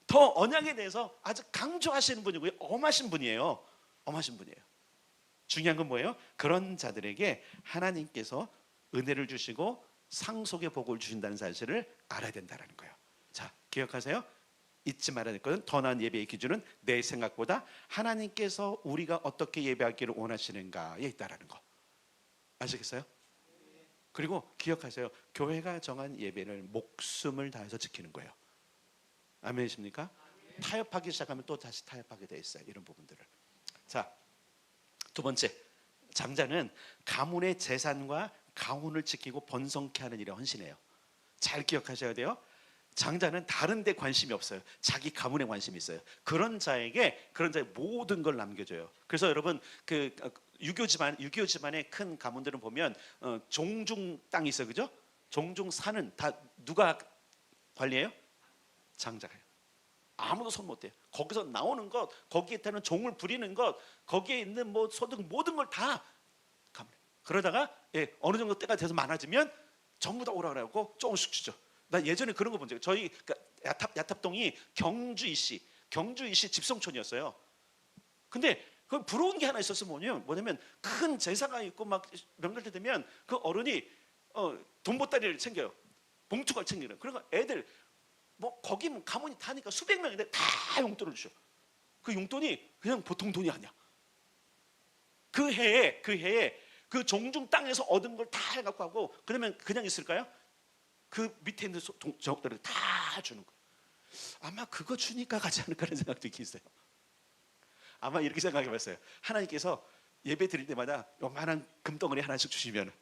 더 언약에 대해서 아주 강조하시는 분이고요. 엄하신 분이에요. 엄하신 분이에요. 중요한 건 뭐예요? 그런 자들에게 하나님께서 은혜를 주시고 상속의 복을 주신다는 사실을 알아야 된다는 거예요. 자, 기억하세요. 잊지 말아야 될 것은 더 나은 예배의 기준은 내 생각보다 하나님께서 우리가 어떻게 예배하기를 원하시는가에 있다라는 거. 아시겠어요? 그리고 기억하세요. 교회가 정한 예배를 목숨을 다해서 지키는 거예요. 아멘이십니까? 타협하기 시작하면 또 다시 타협하게 돼 있어요. 이런 부분들을. 자, 두 번째, 장자는 가문의 재산과 가훈을 지키고 번성케 하는 일에 헌신해요. 잘 기억하셔야 돼요. 장자는 다른 데 관심이 없어요. 자기 가문에 관심이 있어요. 그런 자의 모든 걸 남겨줘요. 그래서 여러분 그 유교 집안의 큰 가문들은 보면 종중 땅이 있어요. 그죠? 종중 산은 다 누가 관리해요? 장자가 해요. 아무도 손 못 대요. 거기서 나오는 것, 거기에 타는 종을 부리는 것, 거기에 있는 뭐 소득 모든 걸 다 그러다가 어느 정도 때가 돼서 많아지면 전부 다 오라 그래갖고 조금씩 주죠. 나 예전에 그런 거 본 적이에요. 저희 야탑동이 경주이시 집성촌이었어요. 근데 그 부러운 게 하나 있었어요. 뭐냐면 큰 제사가 있고 막 명절 때 되면 그 어른이 돈보따리를 챙겨요. 봉투가 챙기는. 그러니까 애들 뭐 거기 가문이 다니까 수백 명인데 다 용돈을 주셔. 그 용돈이 그냥 보통 돈이 아니야. 그 해에 그 종중 땅에서 얻은 걸 다 해갖고 하고 그러면 그냥 있을까요? 그 밑에 있는 종들을 다 주는 거예요. 아마 그거 주니까 가지 않을까라는 생각도 있어요. 아마 이렇게 생각해봤어요. 하나님께서 예배 드릴 때마다 요만한 금덩어리 하나씩 주시면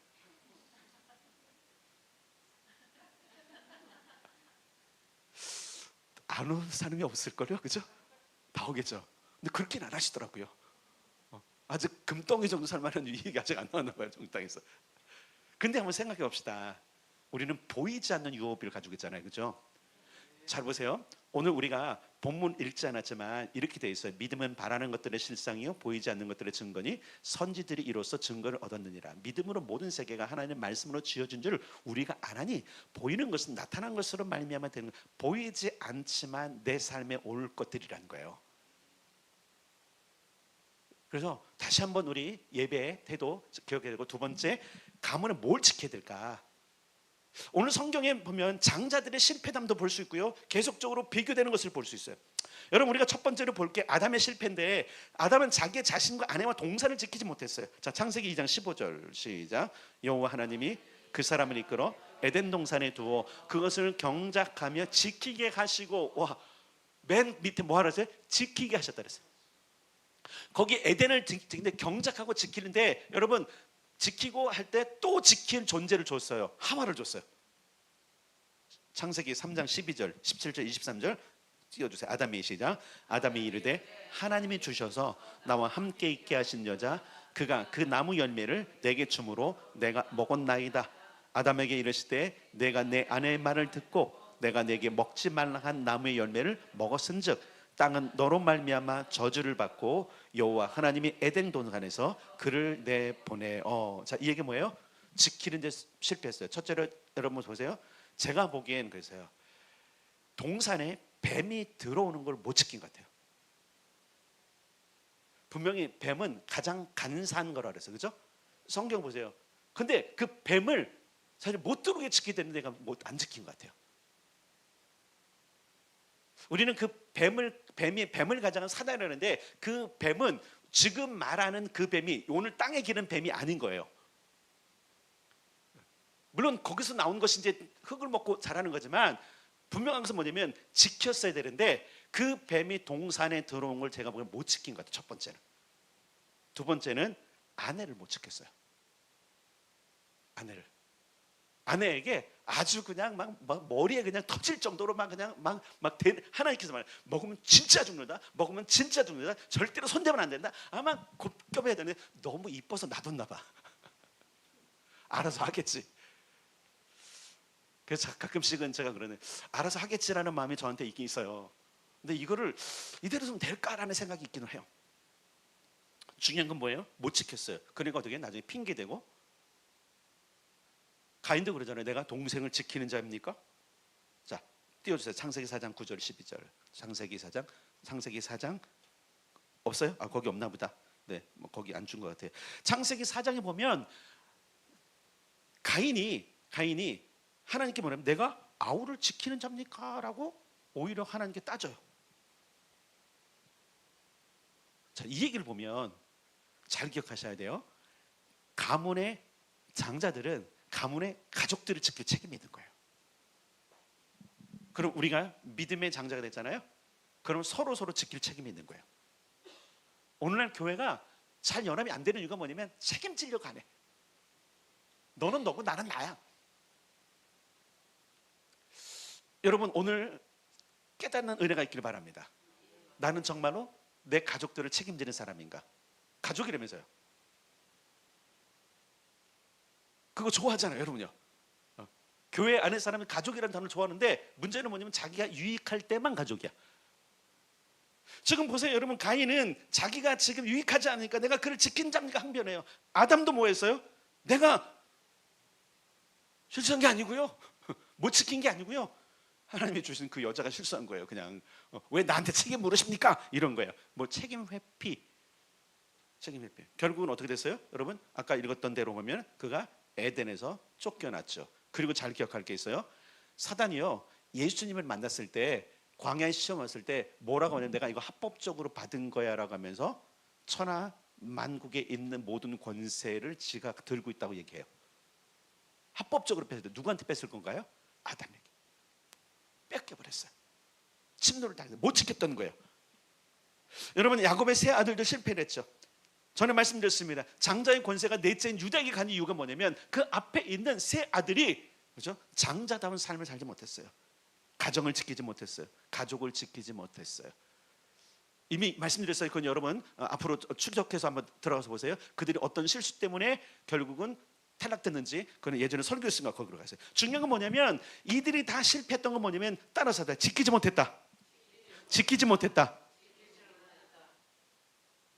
안 오는 사람이 없을걸요, 그죠? 다 오겠죠. 근데 그렇게는 안 하시더라고요. 아직 금덩이 정도 살 만한 이익이 아직 안 나왔나 봐요, 종 땅에서. 근데 한번 생각해 봅시다. 우리는 보이지 않는 유업을 가지고 있잖아요, 그죠? 잘 보세요. 오늘 우리가 본문 읽지 않았지만 이렇게 돼 있어요. 믿음은 바라는 것들의 실상이요 보이지 않는 것들의 증거니 선지들이 이로써 증거를 얻었느니라. 믿음으로 모든 세계가 하나님의 말씀으로 지어진 줄 우리가 아나니 보이는 것은 나타난 것으로 말미암아 되는 것. 보이지 않지만 내 삶에 올 것들이라는 거예요. 그래서 다시 한번 우리 예배의 태도 기억해야 되고, 두 번째, 가문은 뭘 지켜야 될까? 오늘 성경에 보면 장자들의 실패담도 볼 수 있고요, 계속적으로 비교되는 것을 볼 수 있어요. 여러분, 우리가 첫 번째로 볼 게 아담의 실패인데, 아담은 자기 자신과 아내와 동산을 지키지 못했어요. 자, 창세기 2장 15절 시작. 여호와 하나님이 그 사람을 이끌어 에덴 동산에 두어 그것을 경작하며 지키게 하시고, 와, 맨 밑에 뭐 하라세요? 지키게 하셨다 그랬어요. 거기 에덴을 근데 경작하고 지키는데, 여러분, 지키고 할 때 또 지킬 존재를 줬어요. 하와를 줬어요. 창세기 3장 12절, 17절, 23절 띄워주세요. 아담이 시작. 아담이 이르되 하나님이 주셔서 나와 함께 있게 하신 여자 그가 그 나무 열매를 내게 주므로 내가 먹었나이다. 아담에게 이르시되 내가 내 아내의 말을 듣고 내가 내게 먹지 말라 한 나무의 열매를 먹었은즉 땅은 너로 말미암아 저주를 받고 여호와 하나님이 에덴 동산에서 그를 내보내. 자, 이 얘기 뭐예요? 지키는 데 실패했어요. 첫째로 여러분 보세요. 제가 보기엔 그래서요. 동산에 뱀이 들어오는 걸 못 지킨 것 같아요. 분명히 뱀은 가장 간사한 거라 그랬어요. 그죠? 성경 보세요. 근데 그 뱀을 사실 못 들어오게 지켜야 되는데 내가 안 지킨 것 같아요. 우리는 그 뱀을 가장한 사단이라는데 그 뱀은 지금 말하는 그 뱀이 오늘 땅에 기는 뱀이 아닌 거예요. 물론 거기서 나온 것이 이제 흙을 먹고 자라는 거지만 분명한 것은 뭐냐면 지켰어야 되는데 그 뱀이 동산에 들어온 걸 제가 보기엔 못 지킨 것 같아요. 첫 번째는. 두 번째는 아내를 못 지켰어요. 아내에게 아주 그냥 막 머리에 그냥 터질 정도로 하나님께서 말해 먹으면 진짜 죽는다. 먹으면 진짜 죽는다. 절대로 손대면 안 된다. 아마 곱겹해야 되는데 너무 이뻐서 놔뒀나 봐. 알아서 하겠지. 그래서 가끔씩은 제가 그러네. 알아서 하겠지라는 마음이 저한테 있긴 있어요. 근데 이거를 이대로 좀 될까라는 생각이 있기는 해요. 중요한 건 뭐예요? 못 지켰어요. 그러니까 어떻게 나중에 핑계대고 가인도 그러잖아요. 내가 동생을 지키는 자입니까? 자, 띄워주세요. 창세기 4장 9절 12절. 창세기 4장 없어요? 아, 거기 없나 보다. 네, 뭐 거기 안 준 것 같아요. 창세기 4장에 보면 가인이 하나님께 뭐냐면 내가 아우를 지키는 자입니까? 라고 오히려 하나님께 따져요. 자, 이 얘기를 보면 잘 기억하셔야 돼요. 가문의 장자들은 가문의 가족들을 지킬 책임이 있는 거예요. 그럼 우리가 믿음의 장자가 됐잖아요. 그럼 서로 지킬 책임이 있는 거예요. 오늘날 교회가 잘 연합이 안 되는 이유가 뭐냐면 책임지려고 안 해. 너는 너고 나는 나야. 여러분 오늘 깨닫는 은혜가 있기를 바랍니다. 나는 정말로 내 가족들을 책임지는 사람인가? 가족이라면서요. 그거 좋아하잖아요, 여러분요. 교회 안에 사람은 가족이라는 단어를 좋아하는데 문제는 뭐냐면 자기가 유익할 때만 가족이야. 지금 보세요, 여러분. 가인은 자기가 지금 유익하지 않으니까 내가 그를 지킨 자니까 항변해요. 아담도 뭐 했어요? 내가 실수한 게 아니고요. 못 지킨 게 아니고요. 하나님이 주신 그 여자가 실수한 거예요. 그냥 왜 나한테 책임 물으십니까? 이런 거예요. 뭐 책임 회피. 결국은 어떻게 됐어요? 여러분 아까 읽었던 대로 보면 그가 에덴에서 쫓겨났죠. 그리고 잘 기억할 게 있어요. 사단이요 예수님을 만났을 때 광야에 시험 왔을 때 뭐라고 하냐면 내가 이거 합법적으로 받은 거야 라고 하면서 천하 만국에 있는 모든 권세를 지가 들고 있다고 얘기해요. 합법적으로 뺐을 때 누구한테 뺐을 건가요? 아담에게 뺏겨버렸어요. 침노를 당해서 못 지켰던 거예요. 여러분 야곱의 세 아들도 실패를 했죠. 전에 말씀드렸습니다. 장자의 권세가 넷째인 유다에게 가는 이유가 뭐냐면 그 앞에 있는 세 아들이 그렇죠? 장자다운 삶을 살지 못했어요. 가정을 지키지 못했어요. 가족을 지키지 못했어요. 이미 말씀드렸어요. 그건 여러분 앞으로 추적해서 한번 들어가서 보세요. 그들이 어떤 실수 때문에 결국은 탈락됐는지 그건 예전에 설교했으니까 거기로 가세요. 중요한 건 뭐냐면 이들이 다 실패했던 건 뭐냐면 따라서 다 지키지 못했다.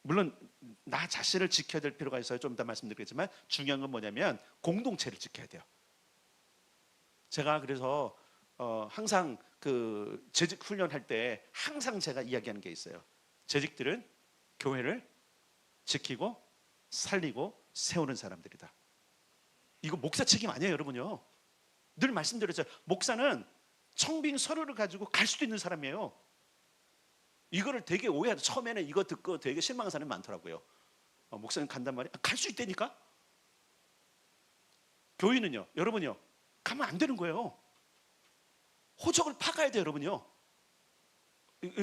물론 나 자신을 지켜야 될 필요가 있어요. 좀 이따 말씀드리겠지만 중요한 건 뭐냐면 공동체를 지켜야 돼요. 제가 그래서 항상 그 재직 훈련할 때 항상 제가 이야기하는 게 있어요. 재직들은 교회를 지키고 살리고 세우는 사람들이다. 이거 목사 책임 아니에요, 여러분요. 늘 말씀드렸죠. 목사는 청빙 서류를 가지고 갈 수도 있는 사람이에요. 이거를 되게 오해하죠. 처음에는 이거 듣고 되게 실망한 사람이 많더라고요. 목사님 간단 말이야. 갈 수 있다니까? 교인은요, 여러분요, 가면 안 되는 거예요. 호적을 파가야 돼요, 여러분요.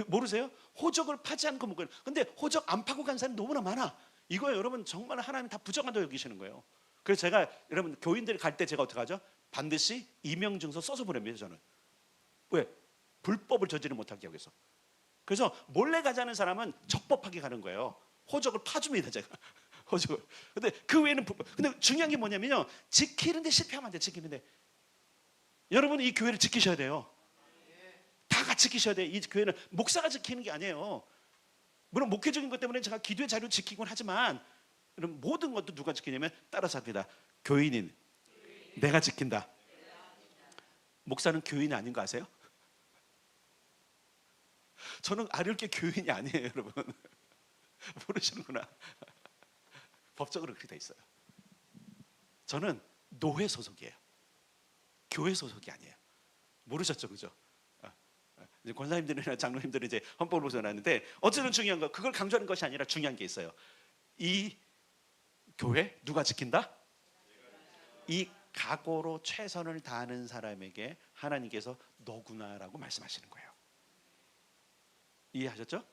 모르세요? 호적을 파지 않고 못 가요. 근데 호적 안 파고 간 사람이 너무나 많아. 이거요, 여러분 정말 하나님 다 부정하다고 여기시는 거예요. 그래서 제가 여러분 교인들 갈 때 제가 어떻게 하죠? 반드시 임명증서 써서 보냅니다. 저는. 왜? 불법을 저지르지 못하게 하기 위해서. 그래서 몰래 가자는 사람은 적법하게 가는 거예요. 호적을 파줍니다, 제가. 호적을. 근데 그 외에는 근데 중요한 게 뭐냐면요. 지키는데 실패하면 안 돼. 지키는데. 여러분은 이 교회를 지키셔야 돼요. 다 다 지키셔야 돼. 이 교회는 목사가 지키는 게 아니에요. 물론 목회적인 것 때문에 제가 기도의 자료 지키곤 하지만 모든 것도 누가 지키냐면 따라서 합니다. 교인인 내가 지킨다. 목사는 교인이 아닌 거 아세요? 저는 아련교 교인이 아니에요, 여러분. 모르시는구나. 법적으로 그렇게 돼 있어요. 저는 노회 소속이에요. 교회 소속이 아니에요. 모르셨죠, 그죠? 이제 권사님들이나 장로님들은 이제 헌법을 보셔놨는데 어쨌든 중요한 거 그걸 강조하는 것이 아니라 중요한 게 있어요. 이 교회 누가 지킨다? 이 각오로 최선을 다하는 사람에게 하나님께서 너구나라고 말씀하시는 거예요. 이해하셨죠?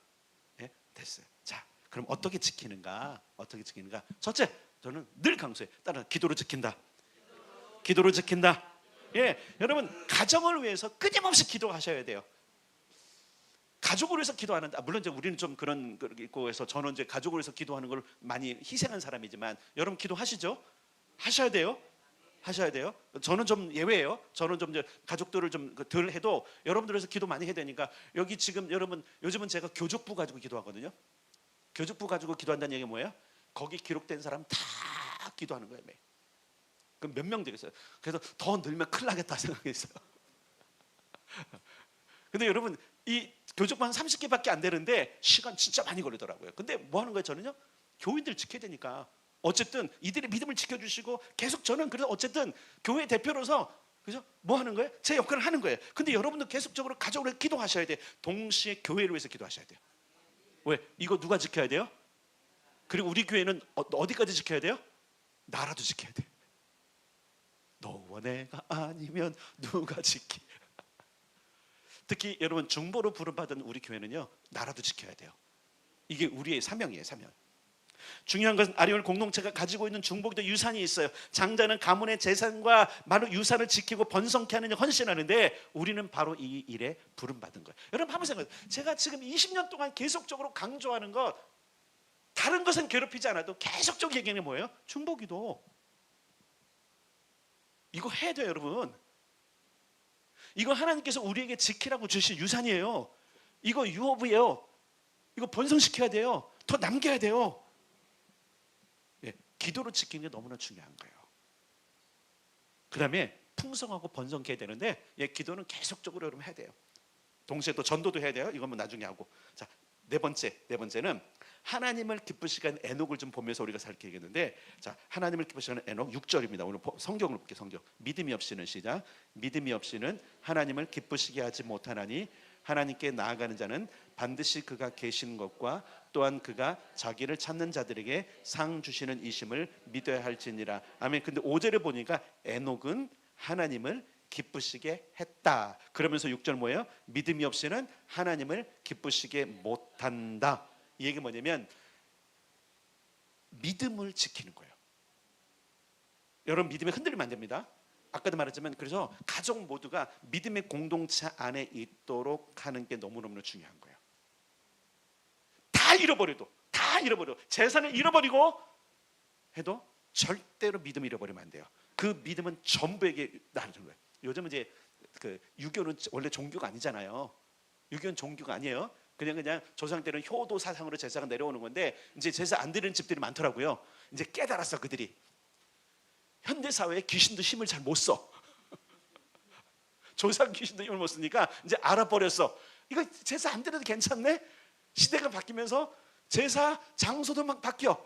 네, 됐어요. 자, 그럼 어떻게 지키는가? 어떻게 지키는가? 첫째, 저는 늘 강조해. 따라 기도로 지킨다. 기도로 지킨다. 예, 여러분 가정을 위해서 끊임없이 기도하셔야 돼요. 가족을 위해서 기도하는데 물론 이제 우리는 좀 그런 거 있고 해서 저는 이제 가족을 위해서 기도하는 걸 많이 희생한 사람이지만 여러분 기도하시죠? 하셔야 돼요. 하셔야 돼요. 저는 좀 예외예요. 저는 좀 이제 가족들을 좀 덜 해도 여러분들 위해서 기도 많이 해야 되니까 여기 지금 여러분 요즘은 제가 교족부 가지고 기도하거든요. 교족부 가지고 기도한다는 얘기가 뭐예요? 거기 기록된 사람 다 기도하는 거예요. 매일. 그럼 몇 명 되겠어요? 그래서 더 늘면 큰일 나겠다 생각했어요. 근데 여러분 이 교족부 한 30개밖에 안 되는데 시간 진짜 많이 걸리더라고요. 근데 뭐 하는 거예요? 저는요 교인들 지켜야 되니까 어쨌든 이들의 믿음을 지켜주시고 계속 저는 그래서 어쨌든 교회 대표로서 그죠? 뭐 하는 거예요? 제 역할을 하는 거예요. 근데 여러분도 계속적으로 가족을 기도하셔야 돼요. 동시에 교회를 위해서 기도하셔야 돼요. 왜? 이거 누가 지켜야 돼요? 그리고 우리 교회는 어디까지 지켜야 돼요? 나라도 지켜야 돼요. 너와 내가 아니면 누가 지키? 특히 여러분 중보로 부름받은 우리 교회는요 나라도 지켜야 돼요. 이게 우리의 사명이에요. 사명. 중요한 것은 아리온 공동체가 가지고 있는 중보기도 유산이 있어요. 장자는 가문의 재산과 많은 유산을 지키고 번성케 하는 일 헌신하는데 우리는 바로 이 일에 부름받은 거예요. 여러분 한번 생각해요. 제가 지금 20년 동안 계속적으로 강조하는 것 다른 것은 괴롭히지 않아도 계속적으로 얘기하는 게 뭐예요? 중보기도. 이거 해야 돼요, 여러분. 이거 하나님께서 우리에게 지키라고 주신 유산이에요. 이거 유업이에요. 이거 번성시켜야 돼요. 더 남겨야 돼요. 예, 기도로 지키는 게 너무나 중요한 거예요. 그 다음에 풍성하고 번성케 해야 되는데 예, 기도는 계속적으로 여러분 해야 돼요. 동시에 또 전도도 해야 돼요. 이건 뭐 나중에 하고. 자, 네 번째는 하나님을 기쁘시게 하는 에녹을 좀 보면서 우리가 살피겠는데, 자, 하나님을 기쁘시게 하는 에녹 6절입니다. 오늘 성경을 볼게요. 성경. 믿음이 없이는 시작. 믿음이 없이는 하나님을 기쁘시게 하지 못하나니 하나님께 나아가는 자는 반드시 그가 계시는 것과 또한 그가 자기를 찾는 자들에게 상 주시는 이심을 믿어야 할지니라. 아멘. 근데 5절에 보니까 에녹은 하나님을 기쁘시게 했다. 그러면서 6절 뭐예요? 믿음이 없이는 하나님을 기쁘시게 못한다. 이 얘기 뭐냐면 믿음을 지키는 거예요. 여러분 믿음에 흔들리면 안 됩니다. 아까도 말했지만 그래서 가족 모두가 믿음의 공동체 안에 있도록 하는 게 너무너무 중요한 거예요. 다 잃어버려도 재산을 잃어버리고 해도 절대로 믿음 잃어버리면 안 돼요. 그 믿음은 전부에게 나누는 거예요. 요즘은 이제 그 유교는 원래 종교가 아니잖아요. 유교는 종교가 아니에요. 그냥 조상 때는 효도 사상으로 제사가 내려오는 건데 이제 제사 안 드리는 집들이 많더라고요. 이제 깨달았어 그들이. 현대 사회에 귀신도 힘을 잘 못 써. 조상 귀신도 힘을 못 쓰니까 이제 알아버렸어. 이거 제사 안 드려도 괜찮네. 시대가 바뀌면서 제사 장소도 막 바뀌어.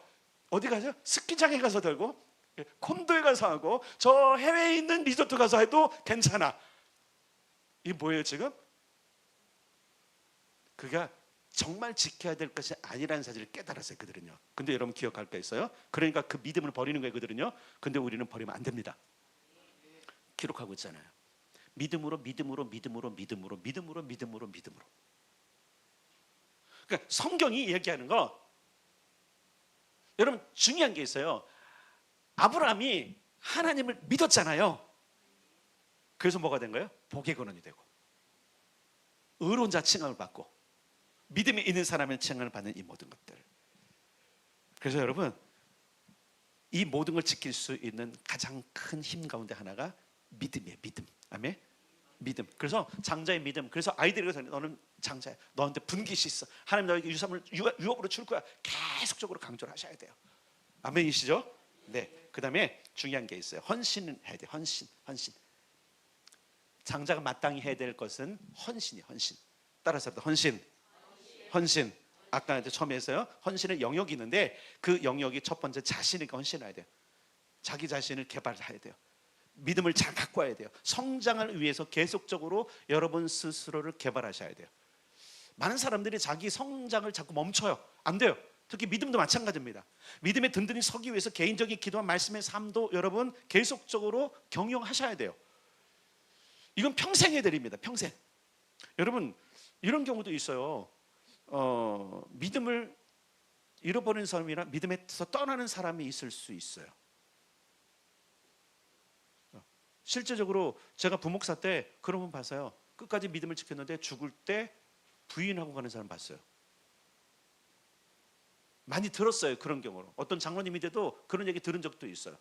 어디 가죠? 스키장에 가서 들고 콘도에 가서 하고 저 해외에 있는 리조트 가서 해도 괜찮아. 이게 뭐예요 지금? 그가 정말 지켜야 될 것이 아니라는 사실을 깨달았어요 그들은요. 근데 여러분 기억할 거 있어요? 그러니까 그 믿음을 버리는 거예요 그들은요. 근데 우리는 버리면 안 됩니다. 기록하고 있잖아요. 믿음으로. 그러니까 성경이 얘기하는 거 여러분 중요한 게 있어요. 아브라함이 하나님을 믿었잖아요. 그래서 뭐가 된 거예요? 복의 근원이 되고 의로운 자 칭함을 받고 믿음이 있는 사람의 칭함을 받는 이 모든 것들. 그래서 여러분 이 모든 걸 지킬 수 있는 가장 큰 힘 가운데 하나가 믿음이에요. 믿음. 아멘. 믿음. 그래서 장자의 믿음. 그래서 아이들에게 너는 장자야. 너한테 분깃이 있어. 하나님 너에게 유산을 유업으로 줄 거야. 계속적으로 강조를 하셔야 돼요. 아멘이시죠? 네. 그다음에 중요한 게 있어요. 헌신은 해야 돼. 헌신. 장자가 마땅히 해야 될 것은 헌신이에요. 헌신. 따라서 헌신. 아까 처음에 했어요. 헌신의 영역이 있는데 그 영역이 첫 번째 자신에게 헌신해야 돼요. 자기 자신을 개발해야 돼요. 믿음을 잘 갖고 와야 돼요. 성장을 위해서 계속적으로 여러분 스스로를 개발하셔야 돼요. 많은 사람들이 자기 성장을 자꾸 멈춰요. 안 돼요. 특히 믿음도 마찬가지입니다. 믿음에 든든히 서기 위해서 개인적인 기도와 말씀의 삶도 여러분 계속적으로 경영하셔야 돼요. 이건 평생 해야 됩니다. 평생. 여러분 이런 경우도 있어요. 믿음을 잃어버린 사람이나 믿음에서 떠나는 사람이 있을 수 있어요. 실제적으로 제가 부목사 때 그런 분 봤어요. 끝까지 믿음을 지켰는데 죽을 때 부인하고 가는 사람 봤어요. 많이 들었어요. 그런 경우로. 어떤 장로님인데도 그런 얘기 들은 적도 있어요.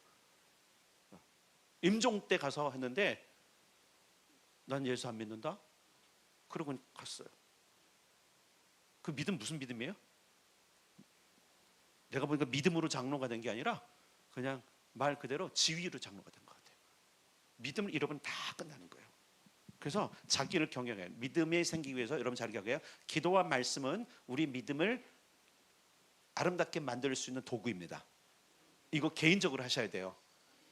임종 때 가서 했는데 난 예수 안 믿는다? 그러고 갔어요. 그 믿음 무슨 믿음이에요? 내가 보니까 믿음으로 장로가 된 게 아니라 그냥 말 그대로 지위로 장로가 된 것 같아요. 믿음을 잃어버리면 다 끝나는 거예요. 그래서 자기를 경영해요. 믿음이 생기기 위해서 여러분 잘 기억해요. 기도와 말씀은 우리 믿음을 아름답게 만들 수 있는 도구입니다. 이거 개인적으로 하셔야 돼요.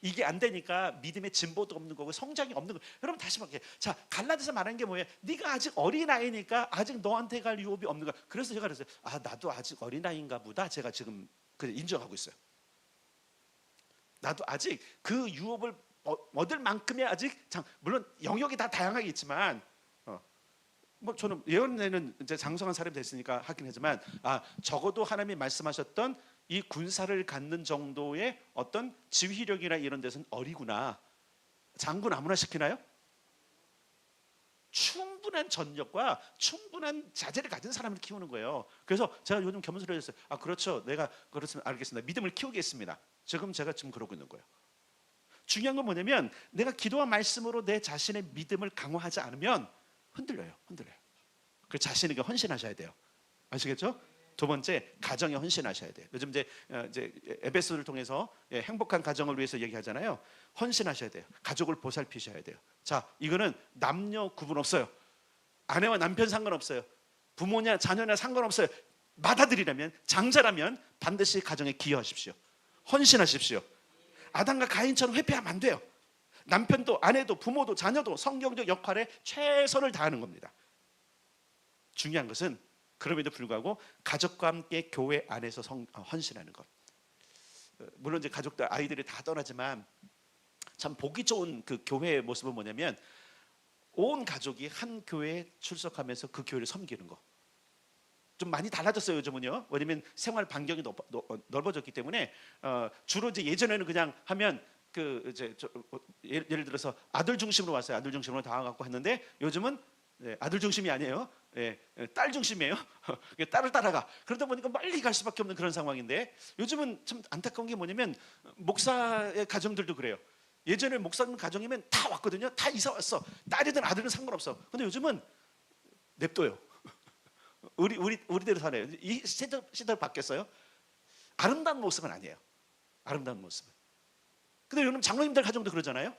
이게 안 되니까 믿음의 진보도 없는 거고 성장이 없는 거예요. 여러분 다시 말할게요. 자, 갈라디아서 말하는 게 뭐예요? 네가 아직 어린아이니까 아직 너한테 갈 유업이 없는 거야. 그래서 제가 그랬어요. 나도 아직 어린아이인가 보다. 제가 지금 인정하고 있어요. 나도 아직 그 유업을 얻을 만큼의 아직 물론 영역이 다 다양하게 있지만 뭐 저는 예언에는 이제 장성한 사람이 됐으니까 하긴 하지만 적어도 하나님이 말씀하셨던 이 군사를 갖는 정도의 어떤 지휘력이나 이런 데서는 어리구나. 장군 아무나 시키나요? 충분한 전력과 충분한 자제를 가진 사람을 키우는 거예요. 그래서 제가 요즘 겸손스러워 했어요. 그렇죠. 내가 그렇으면 알겠습니다. 믿음을 키우겠습니다. 제가 지금 그러고 있는 거예요. 중요한 건 뭐냐면 내가 기도와 말씀으로 내 자신의 믿음을 강화하지 않으면 흔들려요. 그 자신에게 헌신하셔야 돼요. 아시겠죠? 두 번째, 가정에 헌신하셔야 돼요. 요즘 이제 에베소를 통해서 행복한 가정을 위해서 얘기하잖아요. 헌신하셔야 돼요. 가족을 보살피셔야 돼요. 자, 이거는 남녀 구분 없어요. 아내와 남편 상관없어요. 부모냐 자녀냐 상관없어요. 맏아들이라면, 장자라면 반드시 가정에 기여하십시오. 헌신하십시오. 아담과 가인처럼 회피하면 안 돼요. 남편도 아내도 부모도 자녀도 성경적 역할에 최선을 다하는 겁니다. 중요한 것은 그럼에도 불구하고 가족과 함께 교회 안에서 헌신하는 것. 물론 이제 가족들 아이들이 다 떠나지만 참 보기 좋은 그 교회의 모습은 뭐냐면 온 가족이 한 교회에 출석하면서 그 교회를 섬기는 거. 좀 많이 달라졌어요 요즘은요. 왜냐면 생활 반경이 넓어졌기 때문에 주로 이제 예전에는 그냥 하면 예를 들어서 아들 중심으로 왔어요. 아들 중심으로 다 와갖고 했는데 요즘은 아들 중심이 아니에요. 딸 중심이에요. 딸을 따라가. 그러다 보니까 멀리 갈 수밖에 없는 그런 상황인데 요즘은 참 안타까운 게 뭐냐면 목사의 가정들도 그래요. 예전에 목사님 가정이면 다 왔거든요. 다 이사 왔어. 딸이든 아들은 상관없어. 근데 요즘은 냅둬요. 우리대로 살아요. 이 시대가 바뀌었어요. 아름다운 모습은 아니에요. 아름다운 모습은. 근데 여러분 장로님들 가정도 그러잖아요.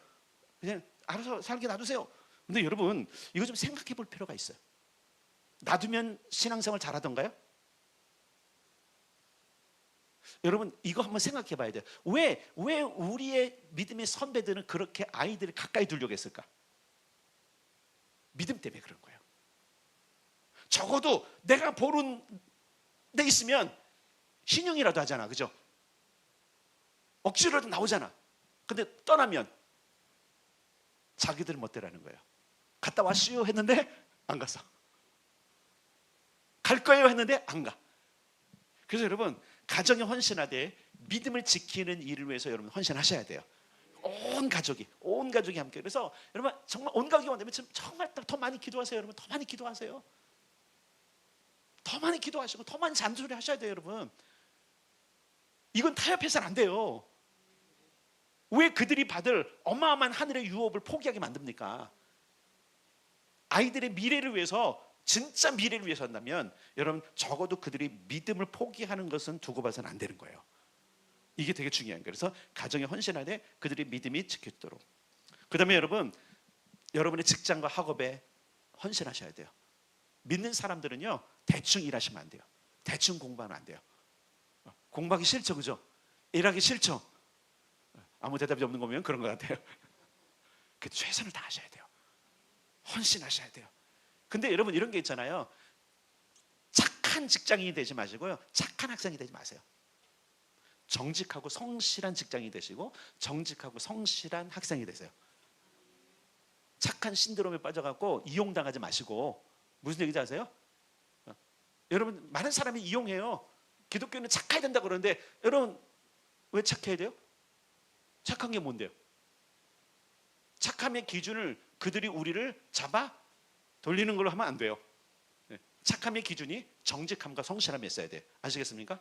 그냥 알아서 살게 놔두세요. 근데 여러분 이거 좀 생각해 볼 필요가 있어요. 놔두면 신앙생활 잘하던가요? 여러분 이거 한번 생각해 봐야 돼요. 왜 우리의 믿음의 선배들은 그렇게 아이들을 가까이 두려고 했을까? 믿음 때문에 그런 거예요. 적어도 내가 보는 데 있으면 신용이라도 하잖아. 그죠? 억지로라도 나오잖아. 근데 떠나면 자기들 멋대로라는 거예요. 갔다 왔슈 했는데 안 갔어. 갈 거예요 했는데 안 가. 그래서 여러분 가정에 헌신하되 믿음을 지키는 일을 위해서 여러분 헌신하셔야 돼요. 온 가족이 함께. 그래서 여러분 정말 온 가족이 원하면 정말 더 많이 기도하세요. 여러분 더 많이 기도하세요. 더 많이 기도하시고 더 많이 잔소리 하셔야 돼요. 여러분 이건 타협해서는 안 돼요. 왜 그들이 받을 어마어마한 하늘의 유업을 포기하게 만듭니까? 아이들의 미래를 위해서, 진짜 미래를 위해서 한다면 여러분 적어도 그들이 믿음을 포기하는 것은 두고 봐서는 안 되는 거예요. 이게 되게 중요한 거예요. 그래서 가정에 헌신하되 그들의 믿음이 지켜지도록. 그 다음에 여러분, 여러분의 직장과 학업에 헌신하셔야 돼요. 믿는 사람들은요 대충 일하시면 안 돼요. 대충 공부하면 안 돼요. 공부하기 싫죠, 그죠? 일하기 싫죠? 아무 대답이 없는 거 보면 그런 것 같아요. 그래도 최선을 다하셔야 돼요. 헌신하셔야 돼요. 근데 여러분 이런 게 있잖아요. 착한 직장인이 되지 마시고요, 착한 학생이 되지 마세요. 정직하고 성실한 직장인이 되시고 정직하고 성실한 학생이 되세요. 착한 신드롬에 빠져갖고 이용당하지 마시고. 무슨 얘기인지 아세요? 여러분 많은 사람이 이용해요. 기독교는 착해야 된다 그러는데 여러분 왜 착해야 돼요? 착한 게 뭔데요? 착함의 기준을 그들이 우리를 잡아 돌리는 걸로 하면 안 돼요. 착함의 기준이 정직함과 성실함에 있어야 돼요. 아시겠습니까?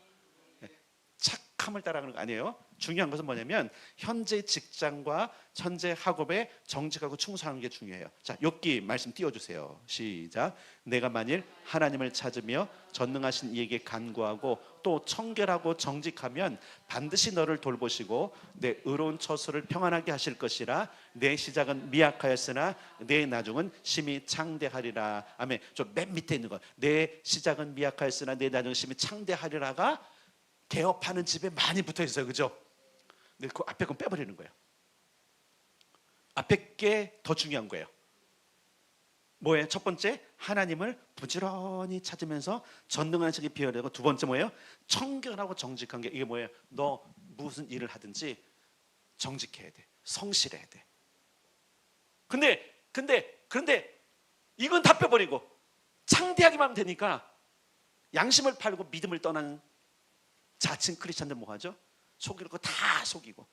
착함을 따라가는 거 아니에요. 중요한 것은 뭐냐면 현재 직장과 현재 학업에 정직하고 충성하는 게 중요해요. 자, 욥기 말씀 띄워주세요. 시작. 내가 만일 하나님을 찾으며 전능하신 이에게 간구하고 또 청결하고 정직하면 반드시 너를 돌보시고 내 의로운 처소를 평안하게 하실 것이라. 내 시작은 미약하였으나 내 나중은 심히 창대하리라. 아멘. 저 맨 밑에 있는 거, 내 시작은 미약하였으나 내 나중은 심히 창대하리라가 개업하는 집에 많이 붙어 있어요, 그죠? 근데 그 앞에 건 빼버리는 거예요. 앞에 게 더 중요한 거예요. 뭐예요? 첫 번째, 하나님을 부지런히 찾으면서 전능한 책이 비워내고, 두 번째 뭐예요? 청결하고 정직한 게. 이게 뭐예요? 너 무슨 일을 하든지 정직해야 돼, 성실해야 돼. 그런데 이건 다 빼버리고 창대하기만 하면 되니까 양심을 팔고 믿음을 떠나는 자칭 크리스찬들 뭐 하죠? 속일 거 다 속이고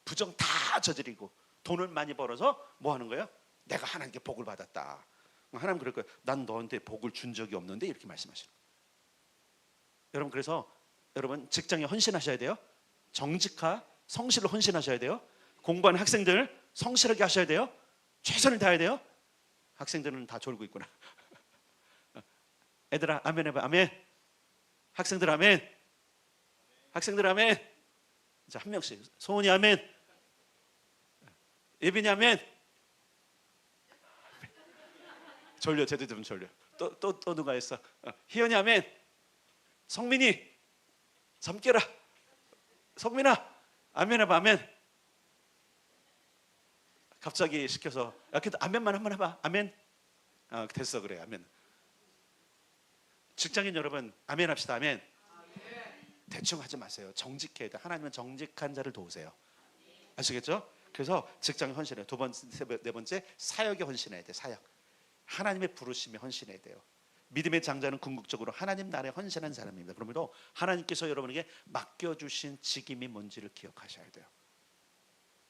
부정 다 저지르고 돈을 많이 벌어서 뭐 하는 거예요? 내가 하나님께 복을 받았다. 하나님 그럴 거예요. 난 너한테 복을 준 적이 없는데, 이렇게 말씀하시는 거예요. 여러분, 그래서 여러분 직장에 헌신하셔야 돼요. 정직하 성실로 헌신하셔야 돼요. 공부하는 학생들 성실하게 하셔야 돼요. 최선을 다해야 돼요. 학생들은 다 졸고 있구나. 애들아 아멘 해봐. 아멘. 학생들 아멘. 학생들 아멘. 자, 한 명씩. 소은이 아멘. 예빈이 아멘. 졸려. 쟤들 좀 졸려. 또 누가 했어? 희연이 아멘. 성민이 잠 깨라. 성민아 아멘 해봐. 아멘. 갑자기 시켜서 야, 그래도 아멘만 한번 해봐. 아멘. 됐어. 그래. 아멘. 직장인 여러분 아멘 합시다. 아멘. 대충 하지 마세요. 정직해야 돼. 하나님은 정직한 자를 도우세요. 아시겠죠? 그래서 직장에 헌신해요. 두 번째, 네 번째, 사역에 헌신해야 돼. 사역. 하나님의 부르심에 헌신해야 돼요. 믿음의 장자는 궁극적으로 하나님 나라에 헌신한 사람입니다. 그러므로 하나님께서 여러분에게 맡겨주신 직임이 뭔지를 기억하셔야 돼요.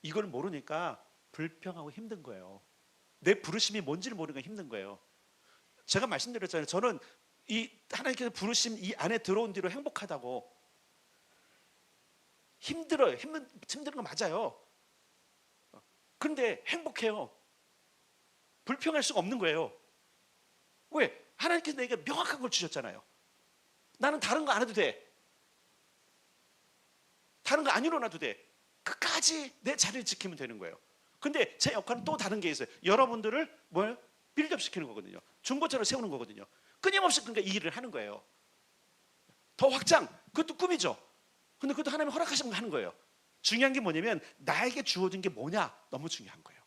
이걸 모르니까 불평하고 힘든 거예요. 내 부르심이 뭔지를 모르니까 힘든 거예요. 제가 말씀드렸잖아요. 저는 이 하나님께서 부르심 이 안에 들어온 뒤로 행복하다고. 힘들어요. 힘든 거 맞아요. 그런데 행복해요. 불평할 수가 없는 거예요. 왜? 하나님께서 내게 명확한 걸 주셨잖아요. 나는 다른 거 안 해도 돼. 다른 거 안 일어나도 돼. 끝까지 내 자리를 지키면 되는 거예요. 근데 제 역할은 또 다른 게 있어요. 여러분들을 뭘 빌드업시키는 거거든요. 중고차를 세우는 거거든요. 끊임없이 그러니까 이 일을 하는 거예요. 더 확장, 그것도 꿈이죠. 근데 그것도 하나님이 허락하시면 하는 거예요. 중요한 게 뭐냐면 나에게 주어진 게 뭐냐, 너무 중요한 거예요.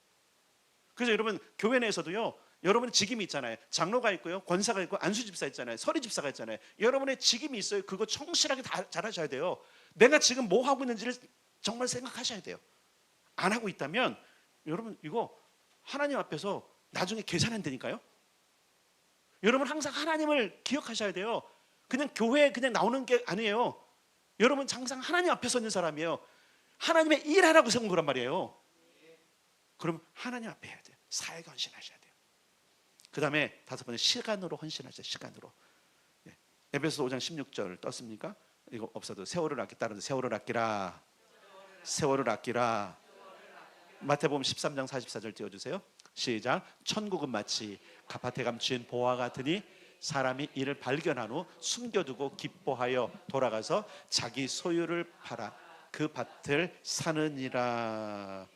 그래서 여러분 교회 내에서도요, 여러분의 직임이 있잖아요. 장로가 있고요, 권사가 있고, 안수집사 있잖아요, 서리집사가 있잖아요. 여러분의 직임이 있어요. 그거 성실하게 잘하셔야 돼요. 내가 지금 뭐 하고 있는지를 정말 생각하셔야 돼요. 안 하고 있다면 여러분 이거 하나님 앞에서 나중에 계산한다니까요. 여러분 항상 하나님을 기억하셔야 돼요. 그냥 교회에 그냥 나오는 게 아니에요. 여러분 항상 하나님 앞에 서 있는 사람이에요. 하나님의 일하라고 세운 거란 말이에요. 그럼 하나님 앞에 해야 돼요. 사역에 헌신하셔야 돼요. 그 다음에 다섯 번째, 시간으로 헌신하셔야 돼요. 시간으로. 에베소 5장 16절 떴습니까? 이거 없어도 세월을 아끼다. 세월을 아끼라. 세월을 아끼라. 마태복음 13장 44절 띄워주세요. 시작. 천국은 마치 갓밭에 감추인 보화 같으니 사람이 이를 발견한 후 숨겨두고 기뻐하여 돌아가서 자기 소유를 팔아 그 밭을 사느니라.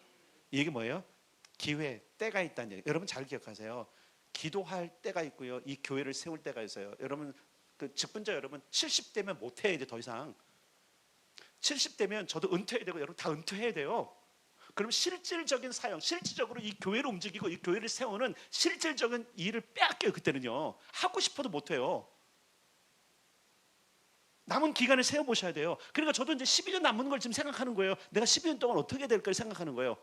이게 뭐예요? 기회, 때가 있다는 얘기. 여러분 잘 기억하세요. 기도할 때가 있고요, 이 교회를 세울 때가 있어요. 여러분 그 직분자 여러분 70대면 못해. 이제 더 이상 70대면 저도 은퇴해야 되고 여러분 다 은퇴해야 돼요. 그럼 실질적인 사역, 실질적으로 이 교회를 움직이고 이 교회를 세우는 실질적인 일을 빼앗겨요. 그때는요 하고 싶어도 못해요. 남은 기간을 세워보셔야 돼요. 그러니까 저도 이제 12년 남은 걸 지금 생각하는 거예요. 내가 12년 동안 어떻게 될까를 생각하는 거예요.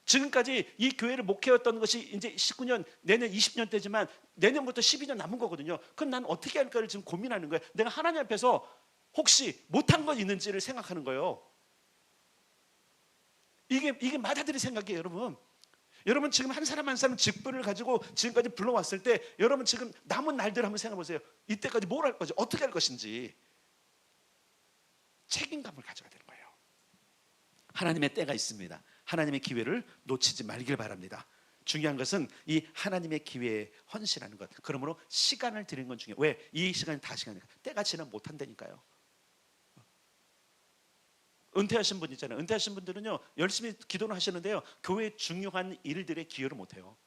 지금까지 이 교회를 목회했던 것이 이제 19년, 내년 20년 때지만 내년부터 12년 남은 거거든요. 그럼 난 어떻게 할까를 지금 고민하는 거예요. 내가 하나님 앞에서 혹시 못한 건 있는지를 생각하는 거예요. 이게 마다들이 생각이에요, 여러분. 여러분 지금 한 사람 한 사람 직분을 가지고 지금까지 불러왔을 때 여러분 지금 남은 날들 한번 생각해 보세요. 이때까지 뭘 할 거지? 어떻게 할 것인지 책임감을 가져야 되는 거예요. 하나님의 때가 있습니다. 하나님의 기회를 놓치지 말길 바랍니다. 중요한 것은 이 하나님의 기회에 헌신하는 것. 그러므로 시간을 드리는 건 중요해요. 왜? 이 시간이 다 시간이니까. 때가 지나면 못한다니까요. 은퇴하신 분 있잖아요. 은퇴하신 분들은요 열심히 기도는 하시는데요 교회 중요한 일들에 기여를 못해요.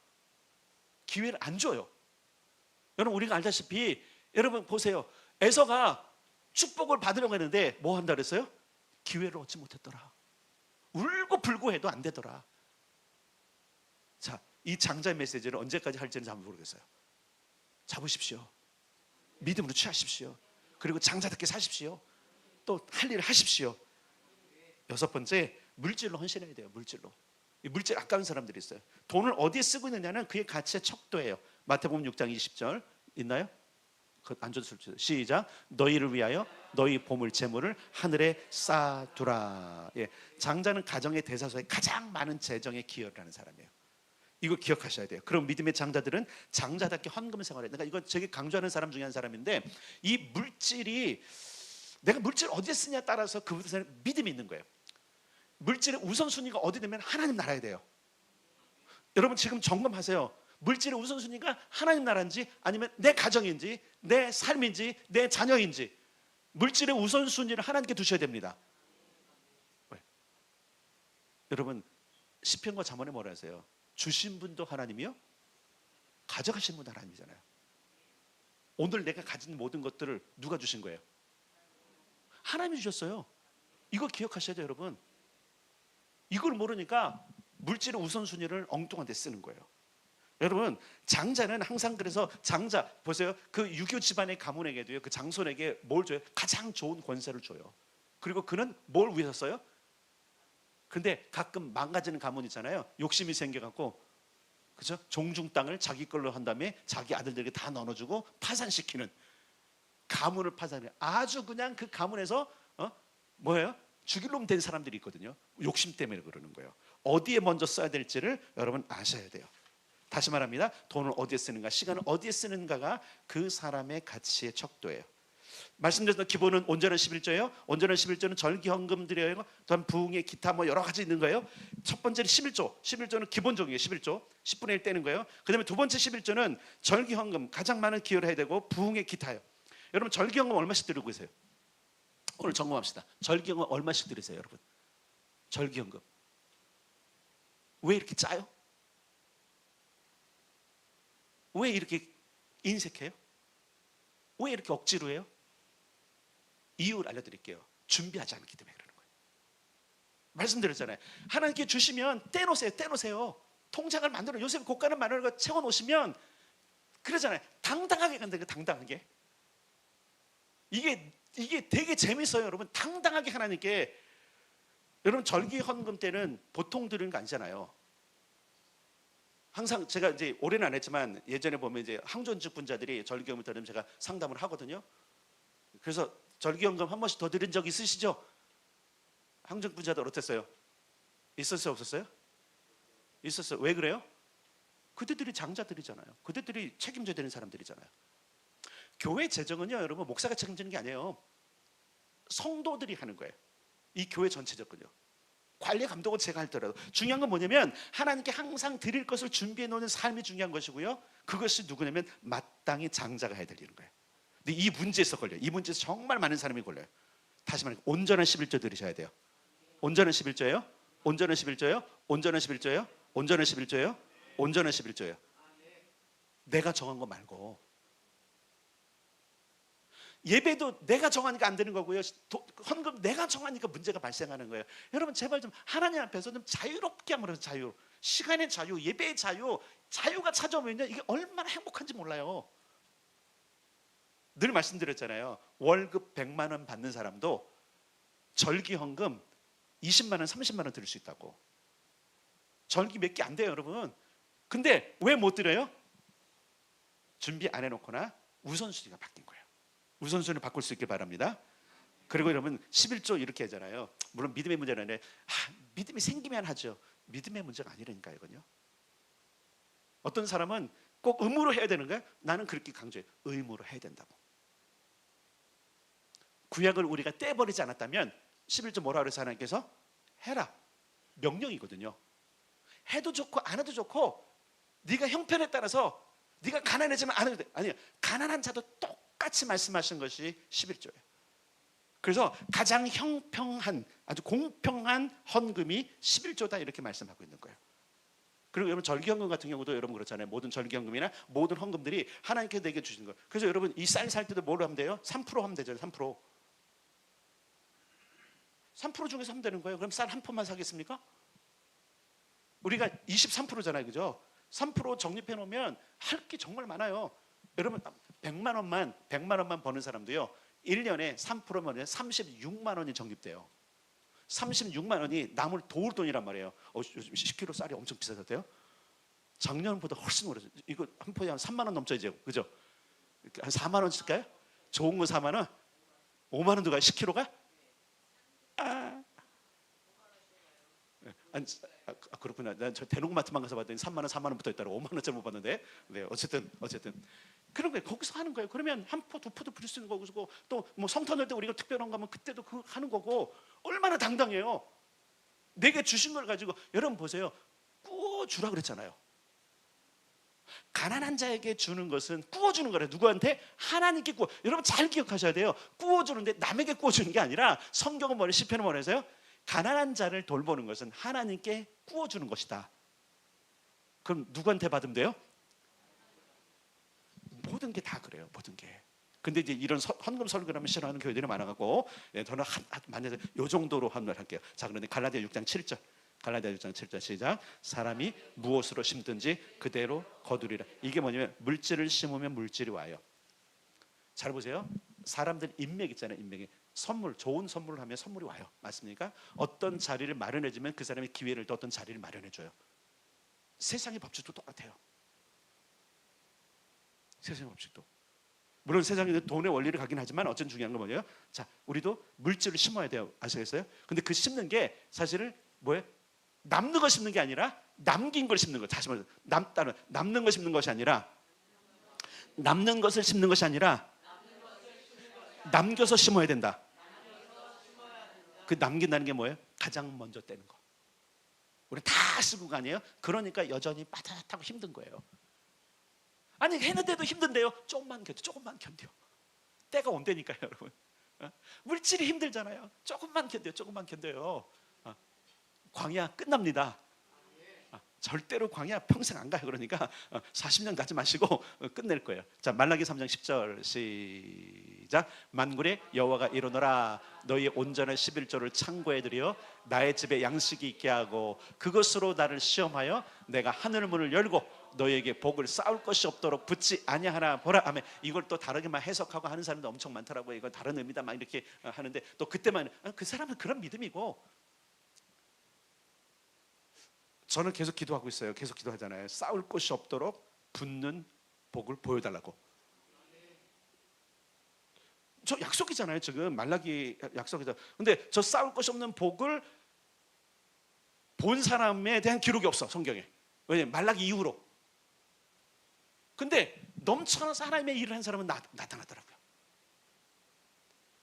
기회를 안 줘요. 여러분 우리가 알다시피 여러분 보세요. 에서가 축복을 받으려고 했는데 뭐 한다 그랬어요? 기회를 얻지 못했더라. 울고 불고 해도 안 되더라. 자, 이 장자의 메시지를 언제까지 할지는 잘 모르겠어요. 잡으십시오. 믿음으로 취하십시오. 그리고 장자답게 사십시오. 또 할 일을 하십시오. 여섯 번째, 물질로 헌신해야 돼요. 물질로. 이 물질 아까운 사람들이 있어요. 돈을 어디에 쓰고 있느냐는 그의 가치의 척도예요. 마태복음 6장 20절 있나요? 안 줘도 시작. 너희를 위하여 너희 보물 재물을 하늘에 쌓아두라. 예, 장자는 가정의 대사소에 가장 많은 재정에 기여를 하는 사람이에요. 이거 기억하셔야 돼요. 그럼 믿음의 장자들은 장자답게 헌금 생활을 해요. 그러니까 이건 되게 강조하는 사람 중에 한 사람인데 이 물질이 내가 물질을 어디에 쓰냐에 따라서 그분들은 믿음이 있는 거예요. 물질의 우선순위가 어디 되면 하나님 나라에 돼요. 여러분 지금 점검하세요. 물질의 우선순위가 하나님 나라인지 아니면 내 가정인지 내 삶인지 내 자녀인지 물질의 우선순위를 하나님께 두셔야 됩니다. 왜? 여러분 시편과 잠언에 뭐라 하세요? 주신 분도 하나님이요 가져가신 분도 하나님이잖아요. 오늘 내가 가진 모든 것들을 누가 주신 거예요? 하나님이 주셨어요. 이거 기억하셔야 돼요, 여러분. 이걸 모르니까 물질의 우선순위를 엉뚱한 데 쓰는 거예요. 여러분 장자는 항상 그래서 장자 보세요. 그 유교 집안의 가문에게도요 그 장손에게 뭘 줘요? 가장 좋은 권세를 줘요. 그리고 그는 뭘 위해서 써요? 근데 가끔 망가지는 가문 있잖아요. 욕심이 생겨갖고 그죠? 종중 땅을 자기 걸로 한 다음에 자기 아들들에게 다 나눠주고 파산시키는 가문을 파산해. 아주 그냥 그 가문에서 뭐예요? 죽일 놈 된 사람들이 있거든요. 욕심 때문에 그러는 거예요. 어디에 먼저 써야 될지를 여러분 아셔야 돼요. 다시 말합니다. 돈을 어디에 쓰는가, 시간을 어디에 쓰는가가 그 사람의 가치의 척도예요. 말씀드렸던 기본은 온전한 11조예요. 온전한 11조는 절기헌금 드려요. 전 부흥의 기타 뭐 여러 가지 있는 거예요. 첫 번째는 11조. 11조는 기본적이에요. 11조. 10분의 1 떼는 거예요. 그 다음에 두 번째 11조는 절기헌금 가장 많은 기여를 해야 되고 부흥의 기타예요. 여러분 절기헌금 얼마씩 드리고 계세요? 오늘 점검합시다. 절기헌금 얼마씩 드리세요, 여러분? 절기헌금 왜 이렇게 짜요? 왜 이렇게 인색해요? 왜 이렇게 억지로 해요? 이유를 알려드릴게요. 준비하지 않기 때문에 그러는 거예요. 말씀드렸잖아요. 하나님께 주시면 떼놓으세요. 떼놓으세요. 통장을 만들어 요새 고가는 만원을 채워놓으시면 그러잖아요. 당당하게 간다니까. 당당하게. 이게 되게 재밌어요, 여러분. 당당하게 하나님께. 여러분 절기 헌금 때는 보통 드리는 거 아니잖아요. 항상 제가 이제 올해는 안 했지만 예전에 보면 이제 항존직 분자들이 절기헌금을 드리면 제가 상담을 하거든요. 그래서 절기헌금 한 번씩 더 드린 적 있으시죠? 항존 분자들 어땠어요? 있었어요, 없었어요? 있었어요. 왜 그래요? 그들이 장자들이잖아요. 그들이 책임져야 되는 사람들이잖아요. 교회 재정은요, 여러분 목사가 책임지는 게 아니에요. 성도들이 하는 거예요. 이 교회 전체적으로요. 관리 감독은 제가 할더라도 중요한 건 뭐냐면 하나님께 항상 드릴 것을 준비해 놓는 삶이 중요한 것이고요. 그것이 누구냐면 마땅히 장자가 해야 될 일인 거예요. 근데 이 문제에서 걸려요. 이 문제에서 정말 많은 사람이 걸려요. 다시 말해 온전한 11조 들으셔야 돼요. 온전한 11조예요? 온전한 11조예요? 온전한 11조예요? 온전한 11조예요? 온전한 11조예요. 내가 정한 거 말고. 예배도 내가 정하니까 안 되는 거고요. 헌금 내가 정하니까 문제가 발생하는 거예요. 여러분 제발 좀 하나님 앞에서 좀 자유롭게 한번 해서 자유, 시간의 자유, 예배의 자유, 자유가 찾아오면요 이게 얼마나 행복한지 몰라요. 늘 말씀드렸잖아요. 월급 100만 원 받는 사람도 절기 헌금 20만 원, 30만 원 드릴 수 있다고. 절기 몇 개 안 돼요, 여러분. 근데 왜 못 드려요? 준비 안 해놓거나 우선순위가 바뀐 거예요. 우선순위를 바꿀 수 있길 바랍니다. 그리고 여러분 11조 이렇게 하잖아요. 물론 믿음의 문제는 아니라 믿음이 생기면 하죠. 믿음의 문제가 아니라니까요, 이건요. 어떤 사람은 꼭 의무로 해야 되는 거예요. 나는 그렇게 강조해요. 의무로 해야 된다고. 구약을 우리가 떼버리지 않았다면 11조 뭐라 그래서 하나님께서 해라. 명령이거든요. 해도 좋고 안 해도 좋고 네가 형편에 따라서 네가 가난해지면 안 해도 돼. 아니요. 가난한 자도 똑같이 말씀하신 것이 11조예요. 그래서 가장 형평한 아주 공평한 헌금이 11조다 이렇게 말씀하고 있는 거예요. 그리고 여러분 절기헌금 같은 경우도 여러분 그렇잖아요. 모든 절기헌금이나 모든 헌금들이 하나님께서 내게 주시는 거예요. 그래서 여러분 이 쌀 살 때도 뭘 하면 돼요? 3% 하면 되잖아요. 3% 중에서 하면 되는 거예요. 그럼 쌀 한 푼만 사겠습니까? 우리가 23%잖아요. 그죠? 3% 적립해 놓으면 할 게 정말 많아요. 여러분 100만 원만 버는 사람도요. 1년에 3%면 36만 원이 적립돼요. 36만 원이 남을 도울 돈이란 말이에요. 요즘 10kg 쌀이 엄청 비싸졌대요. 작년보다 훨씬 오르죠. 이거 한 포에 한 3만 원 넘죠 이제. 그죠? 한 4만 원 쓸까요? 좋은 거 4만 원? 5만 원도 가요? 10kg가? 아니, 그렇구나. 난 저 대농마트만 가서 봤더니 3만 원, 4만 원 붙어 있더라고. 5만 원짜리 못 봤는데. 네, 어쨌든 그런 거예요. 거기서 하는 거예요. 그러면 한 포, 두 포도 부릴 수 있는 거고, 또 뭐 성탄 할 때 우리가 특별한 거 하면 그때도 그 하는 거고. 얼마나 당당해요. 내게 주신 걸 가지고 여러분 보세요. 꾸어 주라 그랬잖아요. 가난한 자에게 주는 것은 꾸어 주는 거래요. 누구한테? 하나님께 꾸어. 여러분 잘 기억하셔야 돼요. 꾸어 주는데 남에게 꾸어 주는 게 아니라 성경은 뭐래요? 시편은 뭐래서요? 가난한 자를 돌보는 것은 하나님께 꾸어 주는 것이다. 그럼 누구한테 받으면 돼요? 모든 게 다 그래요. 모든 게. 근데 이제 이런 헌금 설교하면 싫어하는 교회들이 많아갖고 저는 만약에 요 정도로 헌금할게요. 자, 그런데 갈라디아 6장 7절. 갈라디아 6장 7절 시작. 사람이 무엇으로 심든지 그대로 거두리라. 이게 뭐냐면 물질을 심으면 물질이 와요. 잘 보세요. 사람들 인맥 있잖아요. 인맥이 선물, 좋은 선물을 하면 선물이 와요. 맞습니까? 어떤 자리를 마련해주면 그 사람이 기회를 또 어떤 자리를 마련해줘요. 세상의 법칙도 똑같아요. 세상의 법칙도. 물론 세상에 돈의 원리를 가긴 하지만 어쨌든 중요한 건 뭐예요? 자, 우리도 물질을 심어야 돼요. 아시겠어요? 근데 그 심는 게 사실은 뭐예요? 남는 거 심는 게 아니라 남긴 걸 심는 거. 다시 말해서 남는 거 심는 것이 아니라 남는 것을 심는 것이 아니라 남겨서 심어야 된다. 그 남긴다는 게 뭐예요? 가장 먼저 떼는 거. 우리 다 쓰고 가 아니에요? 그러니까 여전히 빠듯하고 힘든 거예요. 아니 했는데도 힘든데요. 조금만 견뎌. 때가 온다니까요, 여러분. 물질이 힘들잖아요. 조금만 견뎌요. 광야 끝납니다. 절대로 광야 평생 안 가요. 그러니까 40년 가지 마시고 끝낼 거예요. 자, 말라기 3장 10절 시작. 만군의 여호와가 이르노라 너희 온전한 11조를 창고에 들여 나의 집에 양식이 있게 하고 그것으로 나를 시험하여 내가 하늘 문을 열고 너희에게 복을 쌓을 것이 없도록 붙지 아니하나 보라. 아멘. 이걸 또 다르게만 해석하고 하는 사람도 엄청 많더라고요. 이건 다른 의미다 막 이렇게 하는데 또 그때만 그 사람은 그런 믿음이고 저는 계속 기도하고 있어요. 계속 기도하잖아요. 싸울 곳이 없도록 붙는 복을 보여달라고. 저 약속이잖아요. 지금 말라기 약속이잖아요. 근데 저 싸울 곳이 없는 복을 본 사람에 대한 기록이 없어 성경에. 왜냐면 말라기 이후로. 근데 넘쳐나서 하나님의 일을 한 사람은 나타나더라고요.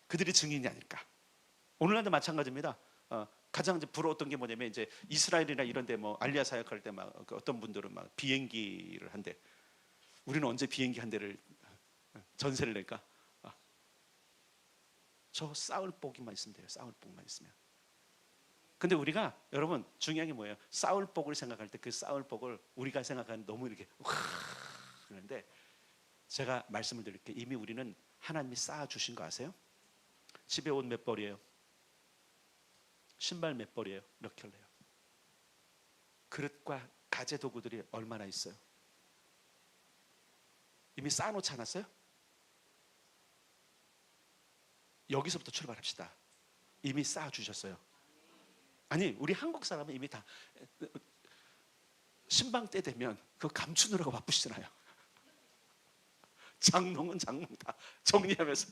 그들이 증인이 아닐까. 오늘날도 마찬가지입니다. 가장 이제 부러웠던 게 뭐냐면 이제 이스라엘이나 이런데 뭐 알리아 사역할 때 막 어떤 분들은 막 비행기를 한대. 우리는 언제 비행기 한 대를 전세를 낼까? 저 싸울 복이만 있으면 돼요. 싸울 복만 있으면. 근데 우리가 여러분 중요한 게 뭐예요? 싸울 복을 생각할 때 그 싸울 복을 우리가 생각하는 너무 이렇게 그런데 제가 말씀을 드릴게요. 이미 우리는 하나님이 쌓아 주신 거 아세요? 집에 옷 몇 벌이에요? 신발 몇 벌이에요? 몇 켤레요? 그릇과 가재 도구들이 얼마나 있어요? 이미 쌓아놓지 않았어요? 여기서부터 출발합시다. 이미 쌓아 주셨어요. 아니 우리 한국 사람은 이미 다 신방 때 되면 그거 감추느라고 바쁘시잖아요. 장롱은 장롱 다 정리하면서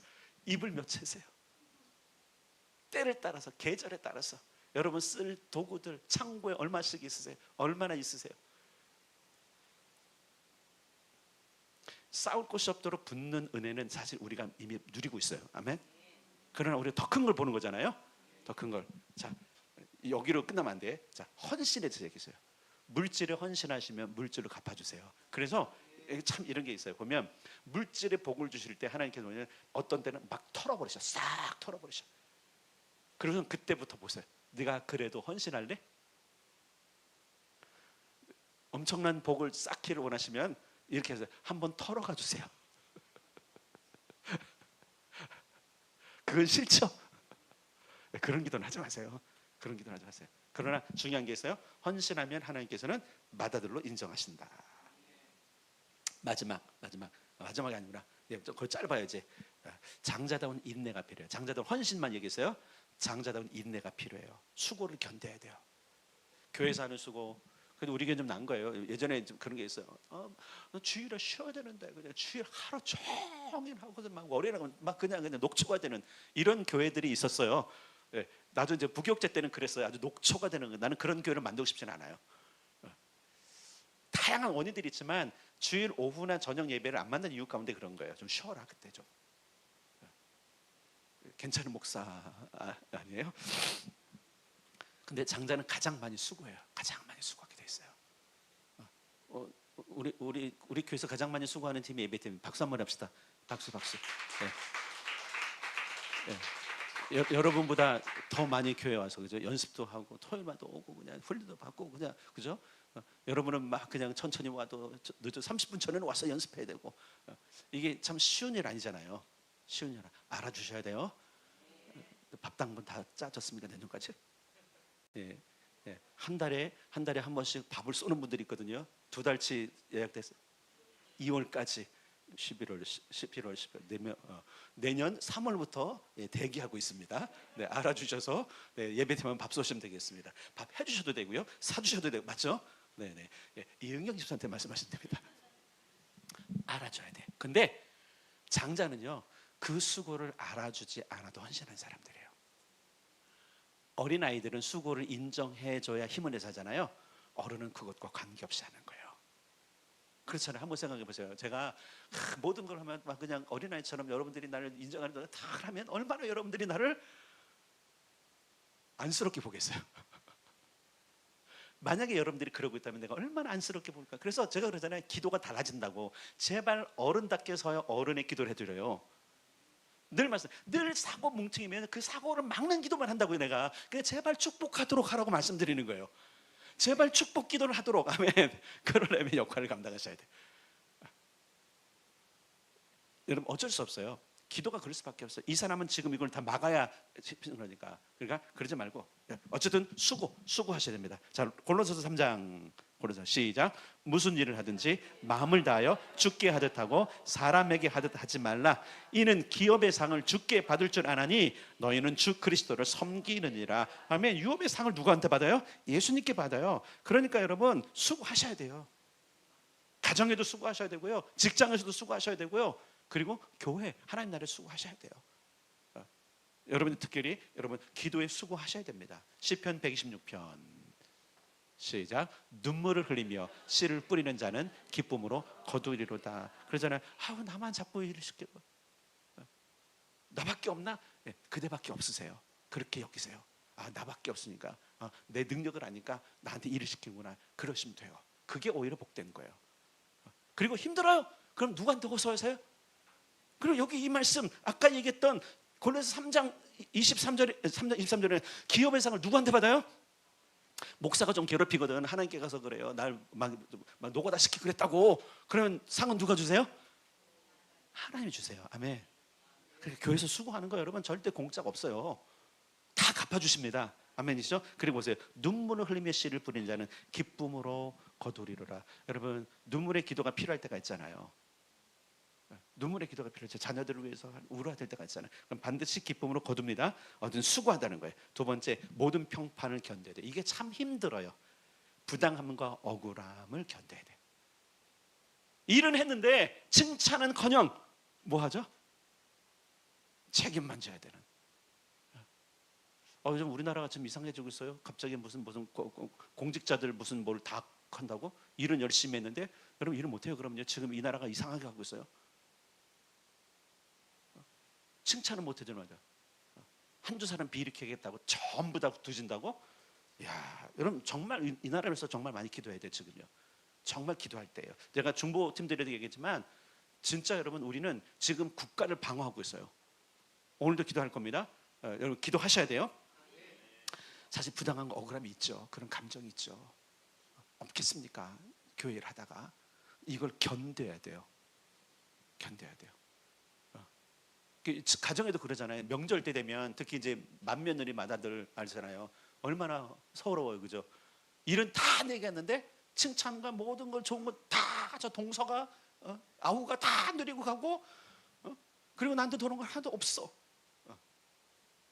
이불 몇 채세요? 때를 따라서 계절에 따라서 여러분 쓸 도구들 창고에 얼마씩 있으세요? 얼마나 있으세요? 싸울 곳이 없도록 붙는 은혜는 사실 우리가 이미 누리고 있어요. 아멘. 그러나 우리가 더 큰 걸 보는 거잖아요. 더 큰 걸. 자, 여기로 끝나면 안 돼. 자, 헌신에 대해서 얘기했어요. 물질에 헌신하시면 물질로 갚아주세요. 그래서 참 이런 게 있어요. 보면 물질에 복을 주실 때 하나님께서 어떤 때는 막 털어버리셔. 싹 털어버리셔. 그러면 그때부터 보세요. 네가 그래도 헌신할래? 엄청난 복을 쌓기를 원하시면 이렇게 해서 한번 털어가 주세요. 그건 싫죠? 그런 기도는 하지 마세요. 그런 기도는 하지 마세요. 그러나 중요한 게 있어요. 헌신하면 하나님께서는 맏아들로 인정하신다. 마지막이 아니구나. 그거 짧아야지. 장자다운 인내가 필요해요. 장자다운 헌신만 얘기했어요. 장자다운 인내가 필요해요. 수고를 견뎌야 돼요. 교회에서 하는 수고. 근데 우리 교회는 좀 난 거예요. 예전에 좀 그런 게 있어요. 주일에 쉬어야 되는데 그냥 주일 하루 종일 하고서 막 월요일에 막 그냥 녹초가 되는 이런 교회들이 있었어요. 네, 나도 이제 부교육제 때는 그랬어요. 아주 녹초가 되는 거. 나는 그런 교회를 만들고 싶지는 않아요. 다양한 원인들이 있지만 주일 오후나 저녁 예배를 안 만든 이유 가운데 그런 거예요. 좀 쉬어라 그때 좀. 괜찮은 목사 아니에요? 근데 장자는 가장 많이 수고해요. 가장 많이 수고하게 돼 있어요. 우리 교회에서 가장 많이 수고하는 팀이 예배팀. 박수 한번 합시다. 박수. 네. 여러분보다 더 많이 교회 와서 그죠? 연습도 하고 토요일마다 오고 그냥 훈련도 받고 그냥 그죠? 여러분은 막 그냥 천천히 와도 늦어 30분 전에는 와서 연습해야 되고 이게 참 쉬운 일 아니잖아요. 쉬운 일 알아주셔야 돼요. 밥당분 다 짜졌습니까 내년까지? 예. 한 달에 한 번씩 밥을 쏘는 분들이 있거든요. 2달치 예약돼서 2월까지 11월, 12월 내년 3월부터 대기하고 있습니다. 네, 알아주셔서 예배팀은 밥 쏘시면 되겠습니다. 밥 해주셔도 되고요, 사주셔도 되고 맞죠? 네네. 이은경 집사한테 말씀하시면 됩니다. 알아줘야 돼. 근데 장자는요 그 수고를 알아주지 않아도 헌신한 사람들이에요. 어린 아이들은 수고를 인정해줘야 힘을 내서 하잖아요. 어른은 그것과 관계없이 하는 거예요. 그렇잖아요. 한번 생각해 보세요. 제가 모든 걸 하면 막 그냥 어린아이처럼 여러분들이 나를 인정하는 걸 다 하면 얼마나 여러분들이 나를 안쓰럽게 보겠어요. 만약에 여러분들이 그러고 있다면 내가 얼마나 안쓰럽게 볼까. 그래서 제가 그러잖아요. 기도가 달라진다고. 제발 어른답게 서요 어른의 기도를 해드려요. 늘 사고 뭉퉁이면 그 사고를 막는 기도만 한다고요. 내가 그냥 제발 축복하도록 하라고 말씀드리는 거예요. 제발 축복 기도를 하도록. 아멘. 그러려면 역할을 감당하셔야 돼요. 여러분 어쩔 수 없어요. 기도가 그럴 수밖에 없어요. 이 사람은 지금 이걸 다 막아야 그러니까 그러지 말고 어쨌든 수고하셔야 됩니다. 자, 골로새서 3장 골로새 시작. 무슨 일을 하든지 마음을 다하여 주께 하듯 하고 사람에게 하듯 하지 말라. 이는 기업의 상을 주께 받을 줄 아나니 너희는 주 그리스도를 섬기느니라. 아멘. 유업의 상을 누구한테 받아요? 예수님께 받아요. 그러니까 여러분 수고하셔야 돼요. 가정에도 수고하셔야 되고요, 직장에서도 수고하셔야 되고요, 그리고 교회 하나님 나라에 수고하셔야 돼요. 여러분들 특별히 여러분 기도에 수고하셔야 됩니다. 시편 126편 시작. 눈물을 흘리며 씨를 뿌리는 자는 기쁨으로 거두리로다. 그러잖아요. 나만 자꾸 일을 시키고 나밖에 없나? 그대밖에 없으세요. 그렇게 여기세요. 나밖에 없으니까, 내 능력을 아니까 나한테 일을 시키는구나, 그러시면 돼요. 그게 오히려 복된 거예요. 그리고 힘들어요? 그럼 누구한테 호소하세요? 그리고 여기 이 말씀, 아까 얘기했던 골로새 3장 23절에 3장 23절에 기업의 상을 누구한테 받아요? 목사가 좀 괴롭히거든. 하나님께 가서 그래요. 날 막 노가다 시키고 그랬다고. 그러면 상은 누가 주세요? 하나님이 주세요. 아멘. 그러니까 교회에서 수고하는 거 여러분 절대 공짜가 없어요. 다 갚아주십니다. 아멘이죠? 그리고 보세요. 눈물을 흘리며 씨를 뿌리는 자는 기쁨으로 거두리로라. 여러분 눈물의 기도가 필요할 때가 있잖아요. 눈물의 기도가 필요해요. 자녀들을 위해서 울어야 될 때가 있잖아요. 그럼 반드시 기쁨으로 거둡니다. 어떤 수고한다는 거예요. 두 번째, 모든 평판을 견뎌야 돼요. 이게 참 힘들어요. 부당함과 억울함을 견뎌야 돼요. 일은 했는데 칭찬은커녕 뭐 하죠? 책임만 져야 되는. 요즘 우리나라가 좀 이상해지고 있어요. 갑자기 무슨 공직자들 무슨 뭘 다 한다고? 일은 열심히 했는데 여러분 일을 못해요. 그럼요. 지금 이 나라가 이상하게 가고 있어요. 칭찬을 못 해주는 거죠. 한두 사람 비일으키겠다고 전부 다 두진다고? 야, 여러분 정말 이 나라에서 정말 많이 기도해야 돼요. 지금요. 정말 기도할 때예요. 제가 중보 팀들에도 얘기했지만 진짜 여러분 우리는 지금 국가를 방어하고 있어요. 오늘도 기도할 겁니다. 여러분 기도하셔야 돼요. 사실 부당한 억울함이 있죠. 그런 감정이 있죠. 없겠습니까? 교회를 하다가 이걸 견뎌야 돼요. 견뎌야 돼요. 가정에도 그러잖아요. 명절 때 되면 특히 이제 맏며느리 맏아들 알잖아요. 얼마나 서러워요, 그죠? 일은 다 내게 했는데 칭찬과 모든 걸 좋은 거 다 저 동서가 아우가 다 누리고 가고 그리고 나한테 도는 건 하나도 없어.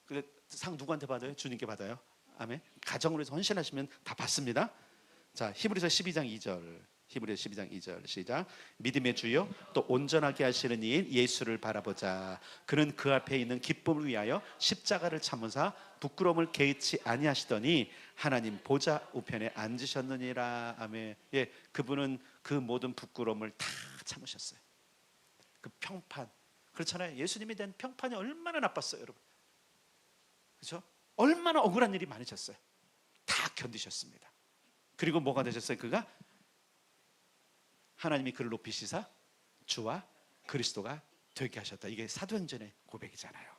근데 상 누구한테 받아요? 주님께 받아요. 아멘. 가정으로 해서 헌신하시면 다 받습니다. 자, 히브리서 12장 2절. 히브리서 12장 2절 시작. 믿음의 주요 또 온전하게 하시는 이인 예수를 바라보자. 그는 그 앞에 있는 기쁨을 위하여 십자가를 참으사 부끄러움을 개의치 아니하시더니 하나님 보좌 우편에 앉으셨느니라. 아멘. 예, 그분은 그 모든 부끄러움을 다 참으셨어요. 그 평판, 그렇잖아요. 예수님에 대한 평판이 얼마나 나빴어요, 여러분. 그렇죠? 얼마나 억울한 일이 많으셨어요. 다 견디셨습니다. 그리고 뭐가 되셨어요? 그가 하나님이 그를 높이시사 주와 그리스도가 되게 하셨다. 이게 사도행전의 고백이잖아요.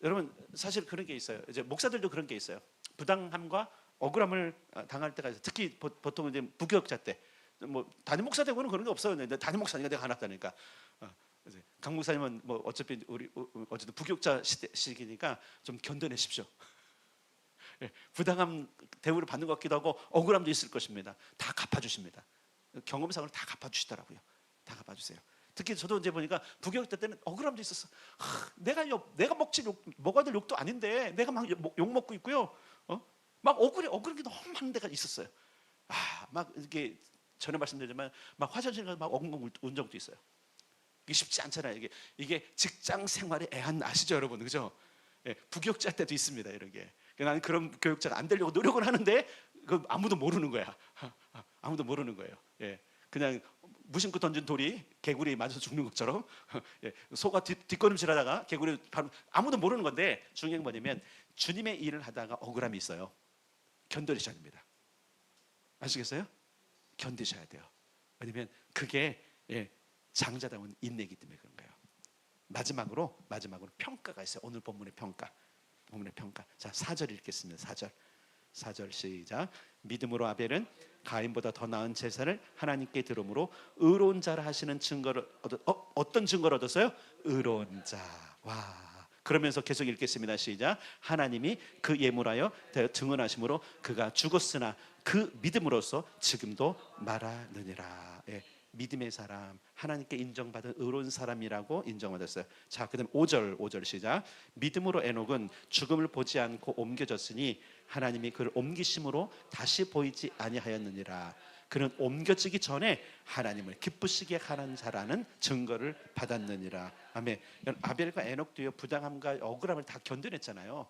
여러분 사실 그런 게 있어요. 이제 목사들도 그런 게 있어요. 부당함과 억울함을 당할 때가 있어요. 특히 보통 이제 부교역자 때, 뭐 담임 목사 되고는 그런 게 없어요. 근데 담임 목사니까 내가 안았다니까. 강 목사님은 뭐 어차피 우리 어쨌든 부교역자 시기니까 좀 견뎌내십시오. 부당함 대우를 받는 것 같기도 하고 억울함도 있을 것입니다. 다 갚아주십니다. 경험상으로 다 갚아주시더라고요. 다 갚아주세요. 특히 저도 이제 보니까 부교육자 때는 억울함도 있었어. 내가 먹어야 될 욕도 아닌데 내가 막 욕 먹고 있고요. 막 억울한 게 너무 많은 데가 있었어요. 막 이렇게 전에 말씀드렸지만 막 화장실 가서 막 엉엉 운 적도 있어요. 이게 쉽지 않잖아요. 이게 직장 생활의 애한 아시죠, 여러분, 그죠? 예, 부교육자 때도 있습니다, 이런 게. 나는 그런 교육자가 안 되려고 노력을 하는데 아무도 모르는 거야. 아무도 모르는 거예요. 예, 그냥 무심코 던진 돌이 개구리 맞아서 죽는 것처럼 예, 소가 뒷걸음질하다가 개구리 아무도 모르는 건데 중요한 건 뭐냐면 주님의 일을 하다가 억울함이 있어요. 견뎌내셔야 됩니다. 아시겠어요? 견디셔야 돼요. 왜냐면 그게 장자다운 인내이기 때문에 그런 거예요. 마지막으로 평가가 있어요. 오늘 본문의 평가. 자, 4절 읽겠습니다. 4절 시작. 믿음으로 아벨은 가인보다 더 나은 제사를 하나님께 드림으로 의로운 자라 하시는 증거를 어떤 증거를 얻었어요? 의로운 자. 와. 그러면서 계속 읽겠습니다. 시작. 하나님이 그 예물하여 증언하심으로 그가 죽었으나 그 믿음으로써 지금도 말하느니라. 예. 믿음의 사람, 하나님께 인정받은 의로운 사람이라고 인정받았어요. 자, 그다음 5절 시작. 믿음으로 에녹은 죽음을 보지 않고 옮겨졌으니 하나님이 그를 옮기심으로 다시 보이지 아니하였느니라. 그는 옮겨지기 전에 하나님을 기쁘시게 하는 자라는 증거를 받았느니라. 아멘. 아벨과 에녹도요, 부당함과 억울함을 다 견뎌냈잖아요.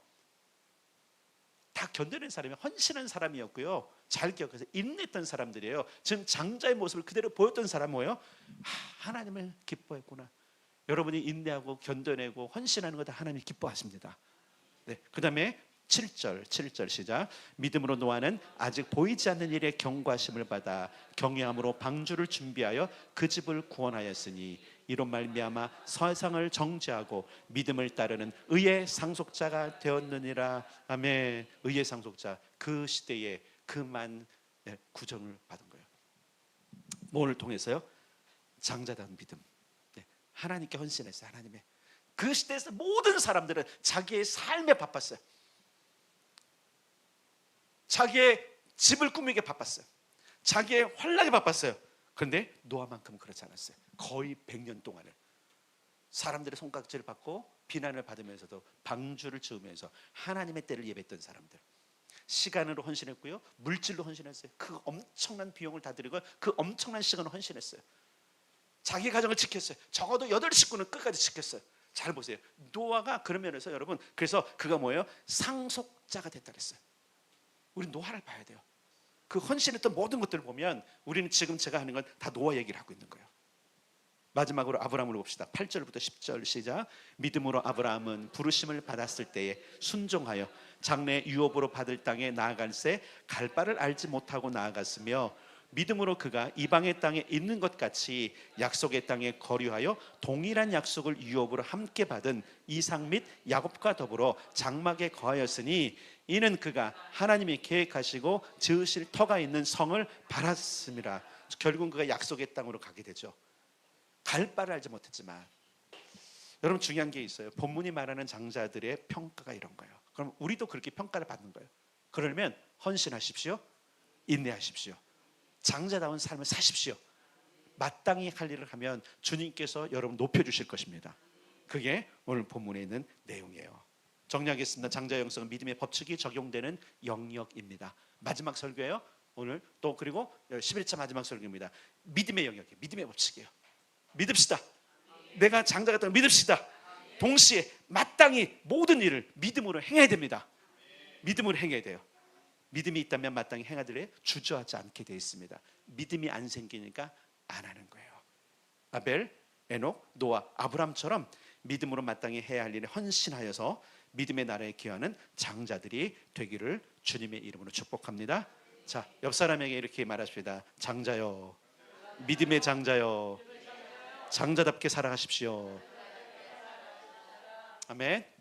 다 견뎌낸 사람이 헌신한 사람이었고요. 잘 기억해서 인내했던 사람들이에요. 지금 장자의 모습을 그대로 보였던 사람 뭐예요? 하나님을 기뻐했구나. 여러분이 인내하고 견뎌내고 헌신하는 거 다 하나님이 기뻐하십니다. 네, 그다음에 7절 시작. 믿음으로 노아는 아직 보이지 않는 일에 경고하심을 받아 경외함으로 방주를 준비하여 그 집을 구원하였으니 이로 말미암아 세상을 정죄하고 믿음을 따르는 의의 상속자가 되었느니라. 아멘. 의의 상속자, 그 시대에 그만 구정을 받은 거예요. 뭘 통해서요? 장자다운 믿음. 하나님께 헌신했어요. 하나님의 그 시대에서 모든 사람들은 자기의 삶에 바빴어요. 자기의 집을 꾸미기에 바빴어요. 자기의 환락에 바빴어요. 그런데 노아만큼은 그렇지 않았어요. 거의 100년 동안을 사람들의 손깍지를 받고 비난을 받으면서도 방주를 지으면서 하나님의 때를 예배했던 사람들, 시간으로 헌신했고요, 물질로 헌신했어요. 그 엄청난 비용을 다 드리고 그 엄청난 시간을 헌신했어요. 자기 가정을 지켰어요. 적어도 8식구는 끝까지 지켰어요. 잘 보세요. 노아가 그런 면에서 여러분, 그래서 그가 뭐예요? 상속자가 됐다 그랬어요. 우리 노아를 봐야 돼요. 그 헌신했던 모든 것들을 보면 우리는 지금 제가 하는 건 다 노아 얘기를 하고 있는 거예요. 마지막으로 아브라함을 봅시다. 8절부터 10절 시작. 믿음으로 아브라함은 부르심을 받았을 때에 순종하여 장래 유업으로 받을 땅에 나아갈새 갈 바를 알지 못하고 나아갔으며 믿음으로 그가 이방의 땅에 있는 것 같이 약속의 땅에 거류하여 동일한 약속을 유업으로 함께 받은 이삭 및 야곱과 더불어 장막에 거하였으니 이는 그가 하나님이 계획하시고 지으실 터가 있는 성을 바랐습니다. 결국은 그가 약속의 땅으로 가게 되죠. 갈 바를 알지 못했지만, 여러분 중요한 게 있어요. 본문이 말하는 장자들의 평가가 이런 거예요. 그럼 우리도 그렇게 평가를 받는 거예요. 그러면 헌신하십시오, 인내하십시오, 장자다운 삶을 사십시오. 마땅히 할 일을 하면 주님께서 여러분 높여주실 것입니다. 그게 오늘 본문에 있는 내용이에요. 정리하겠습니다. 장자 영성은 믿음의 법칙이 적용되는 영역입니다. 마지막 설교예요. 오늘 또 그리고 11차 마지막 설교입니다. 믿음의 영역이에요. 믿음의 법칙이에요. 믿읍시다. 내가 장자가 됐다고 믿읍시다. 동시에 마땅히 모든 일을 믿음으로 행해야 됩니다. 믿음으로 행해야 돼요. 믿음이 있다면 마땅히 행하되 주저하지 않게 되어 있습니다. 믿음이 안 생기니까 안 하는 거예요. 아벨, 에녹, 노아, 아브람처럼 믿음으로 마땅히 해야 할 일에 헌신하여서 믿음의 나라에 기여하는 장자들이 되기를 주님의 이름으로 축복합니다. 자, 옆 사람에게 이렇게 말하십시다. 장자요, 믿음의 장자요, 장자답게 살아가십시오. 아멘.